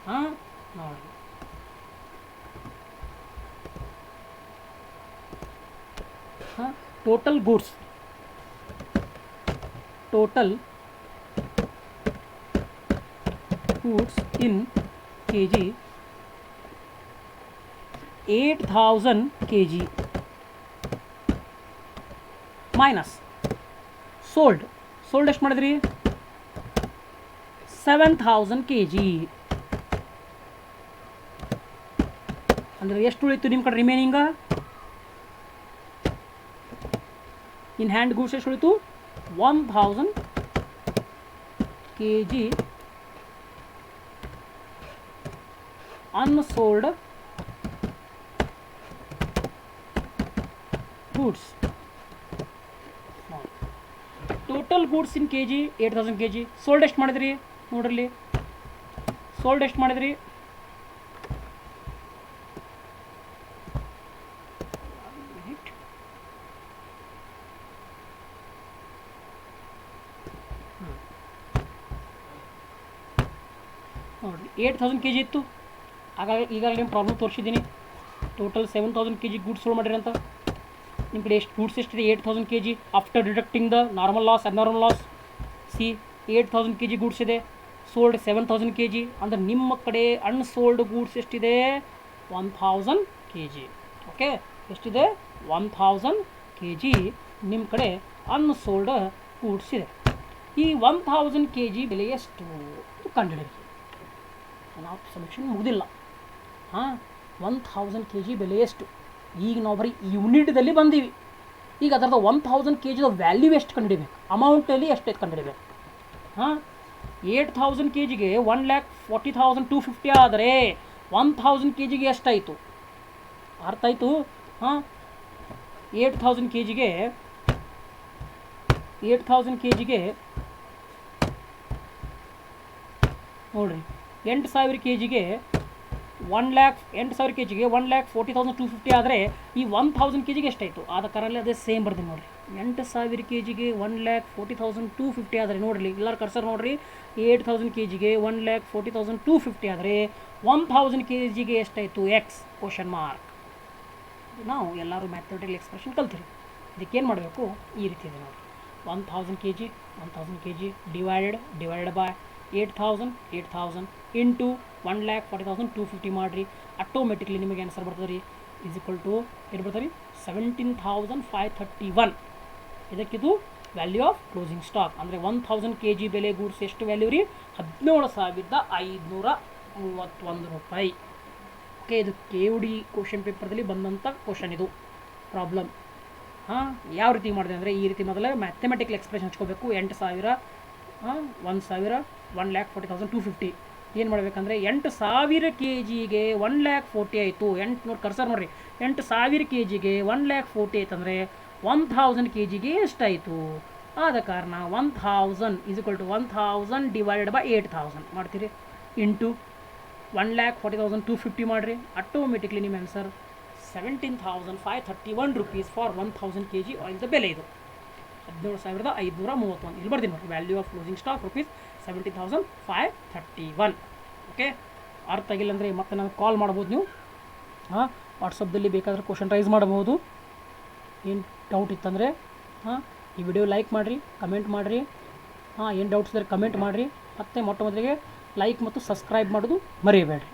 ಹಾಂ, ನೋಡಿ ಹಾಂ, total goods in kg 8,000 kg minus sold ಎಷ್ಟು ಮಾಡಿದ್ರಿ, 7,000 kg. ಅಂದರೆ ಎಷ್ಟು ಉಳಿತು ನಿಮ್ಮ ಕಡೆ ರಿಮೈನಿಂಗ, ಇನ್ ಹ್ಯಾಂಡ್ ಗೂಡ್ಸ್ ಎಷ್ಟು ಉಳಿತು, 1,000 kg unsold goods. Total goods ಇನ್ kg 8,000 kg. ಸೋಲ್ಡ್ ಎಷ್ಟು ಮಾಡಿದ್ರಿ ನೋಡ್ರಿ, ಸೋಲ್ಡ್ ಎಷ್ಟು ಮಾಡಿದ್ರಿ, ನೋಡಿರಿ 8,000 kg ಇತ್ತು. ಈಗಾಗಲೇ ನಿಮ್ಮ ಪ್ರಾಬ್ಲಮ್ ತೋರಿಸಿದ್ದೀನಿ. ಟೋಟಲ್ 7,000 kg ಗೂಡ್ಸ್ ಸೋಲ್ಡ್ ಮಾಡಿರಿ ಅಂತ. ನಿಮ್ಮ ಕಡೆ ಎಷ್ಟು ಗೂಡ್ಸ್ ಎಷ್ಟಿದೆ 8000 kg after deducting the normal loss abnormal loss. C 8000 kg goods ಇದೆ, ಸೋಲ್ಡ್ 7000 kg, ಅಂದರೆ ನಿಮ್ಮ ಕಡೆ ಅನ್ಸೋಲ್ಡ್ ಗೂಡ್ಸ್ ಎಷ್ಟಿದೆ 1000 kg. ಓಕೆ, ಎಷ್ಟಿದೆ 1000 kg ನಿಮ್ಮ ಕಡೆ ಅನ್ಸೋಲ್ಡ್ ಗೂಡ್ಸ್ ಇದೆ. ಈ 1000 kg ಬೆಲೆ ಎಷ್ಟು ಕಂಡುಹಿಡಿಯಿರಿ. ನಾವು ಸೊಲ್ಯೂಷನ್ ಮುಗಿದಿಲ್ಲ. ಹಾಂ, 1000 kg ಬೆಲೆ ಎಷ್ಟು? ಈಗ ನಾವು ಬರೀ ಯೂನಿಟ್ದಲ್ಲಿ ಬಂದೀವಿ. ಈಗ ಅದರದ 1000 kg ವ್ಯಾಲ್ಯೂ ಎಷ್ಟು ಕಂಡುಹಿಡಿಬೇಕು, ಅಮೌಂಟಲ್ಲಿ ಎಷ್ಟೈತೆ ಕಂಡುಹಿಡಿಬೇಕು. ಹಾಂ, 8000 kgಗೆ 1,40,250 ಆದರೆ 1000 kgಗೆ ಎಷ್ಟಾಯಿತು? ಅರ್ಥ ಆಯಿತು? ಹಾಂ, 8000 kgಗೆ ನೋಡಿರಿ 8000 kgಗೆ 1,40,250 ಆದರೆ ಈ 1000 kgಗೆ ಎಷ್ಟಾಯಿತು? ಆದ ಕಾರಲ್ಲಿ ಅದೇ ಸೇಮ್ ಬರ್ತೀನಿ ನೋಡಿರಿ. 8000 kgಗೆ 1,40,250 ಆದರೆ ನೋಡಿರಿ, ಎಲ್ಲರೂ ಕರ್ಸರ್ ನೋಡಿರಿ. 8000 kgಗೆ 1,40,250 ಆದರೆ 1000 kgಗೆ ಎಷ್ಟಾಯಿತು? X question mark. ನಾವು ಎಲ್ಲರೂ ಮ್ಯಾಥಮೆಟಿಕಲ್ ಎಕ್ಸ್ಪ್ರೆಷನ್ ಕಲ್ತಿರಿ. ಇದಕ್ಕೇನು ಮಾಡಬೇಕು? ಈ ರೀತಿ ಇದೆ ನೋಡಿ. 1000 kg ಡಿವೈಡೆಡ್ ಬೈ 8000 ಇಂಟು 1,40,250 ಮಾಡಿರಿ. ಆಟೋಮೆಟಿಕ್ಲಿ ನಿಮಗೆ ಆನ್ಸರ್ ಬರ್ತದೆ ರೀ. ಈಸ್ ಈಕ್ವಲ್ ಟು ಏನು ಬರ್ತದೆ ರೀ? 17,531. ಇದಕ್ಕಿದು ವ್ಯಾಲ್ಯೂ ಆಫ್ ಕ್ಲೋಸಿಂಗ್ ಸ್ಟಾಕ್. ಅಂದರೆ 1000 kg ಬೆಲೆ ಗೂಡ್ಸ್ ಎಷ್ಟು ವ್ಯಾಲ್ಯೂ ರೀ? 17,531 ರೂಪಾಯಿ. ಓಕೆ, ಇದು KUD ಕ್ವಶನ್ ಪೇಪರ್ದಲ್ಲಿ ಬಂದಂಥ ಕ್ವಶನ್. ಇದು ಪ್ರಾಬ್ಲಮ್. ಹಾಂ, ಯಾವ ರೀತಿ ಮಾಡಿದೆ ಅಂದರೆ ಈ ರೀತಿ ಮೊದಲೇ ಮ್ಯಾಥಮೆಟಿಕಲ್ ಎಕ್ಸ್ಪ್ರೆಷನ್ ಹಚ್ಕೋಬೇಕು. 8000 1,000 1,40,250 ಏನು ಮಾಡಬೇಕಂದ್ರೆ 8000 kgಗೆ 1,40,000 ಆಯಿತು. 8 ನೋಡಿ ಕರ್ಸರ್ ನೋಡಿರಿ. 8000 kgಗೆ 1,40,000 ಆಯ್ತಂದರೆ 1000 kgಗೆ ಎಷ್ಟಾಯಿತು? ಆದ ಕಾರಣ 1000 is equal to 1000 divided by 8000 ಮಾಡ್ತೀರಿ. ಇಂಟು 1,40,250 ಮಾಡಿರಿ. ಆಟೋಮೆಟಿಕ್ಲಿ ನಿಮ್ಮ answer 17,531 rupees for 1000 kg oil ಬೆಲೆ. ಇದು 17,531. ಇಲ್ಲಿ ಬರ್ತೀನಿ ನೋಡಿ. Value of closing stock rupees 17,531. Okay, ಅರ್ಥ ಆಗಿಲ್ಲ ಅಂದರೆ ಮತ್ತೆ ನನಗೆ ಕಾಲ್ ಮಾಡ್ಬೋದು ನೀವು. ಹಾಂ, ವಾಟ್ಸಪ್ದಲ್ಲಿ ಬೇಕಾದರೆ ಕ್ವಶನ್ ರೈಸ್ ಮಾಡಬಹುದು. ಏನು ಡೌಟ್ ಇತ್ತಂದರೆ ಈ ವಿಡಿಯೋ ಲೈಕ್ ಮಾಡಿರಿ, ಕಮೆಂಟ್ ಮಾಡಿರಿ. ಏನು ಡೌಟ್ಸ್ ಇದ್ದರೆ ಕಮೆಂಟ್ ಮಾಡಿರಿ. ಮತ್ತು ಮೊಟ್ಟ ಮೊದಲಿಗೆ ಲೈಕ್ ಮತ್ತು ಸಬ್ಸ್ಕ್ರೈಬ್ ಮಾಡೋದು ಮರೆಯಬೇಡ್ರಿ.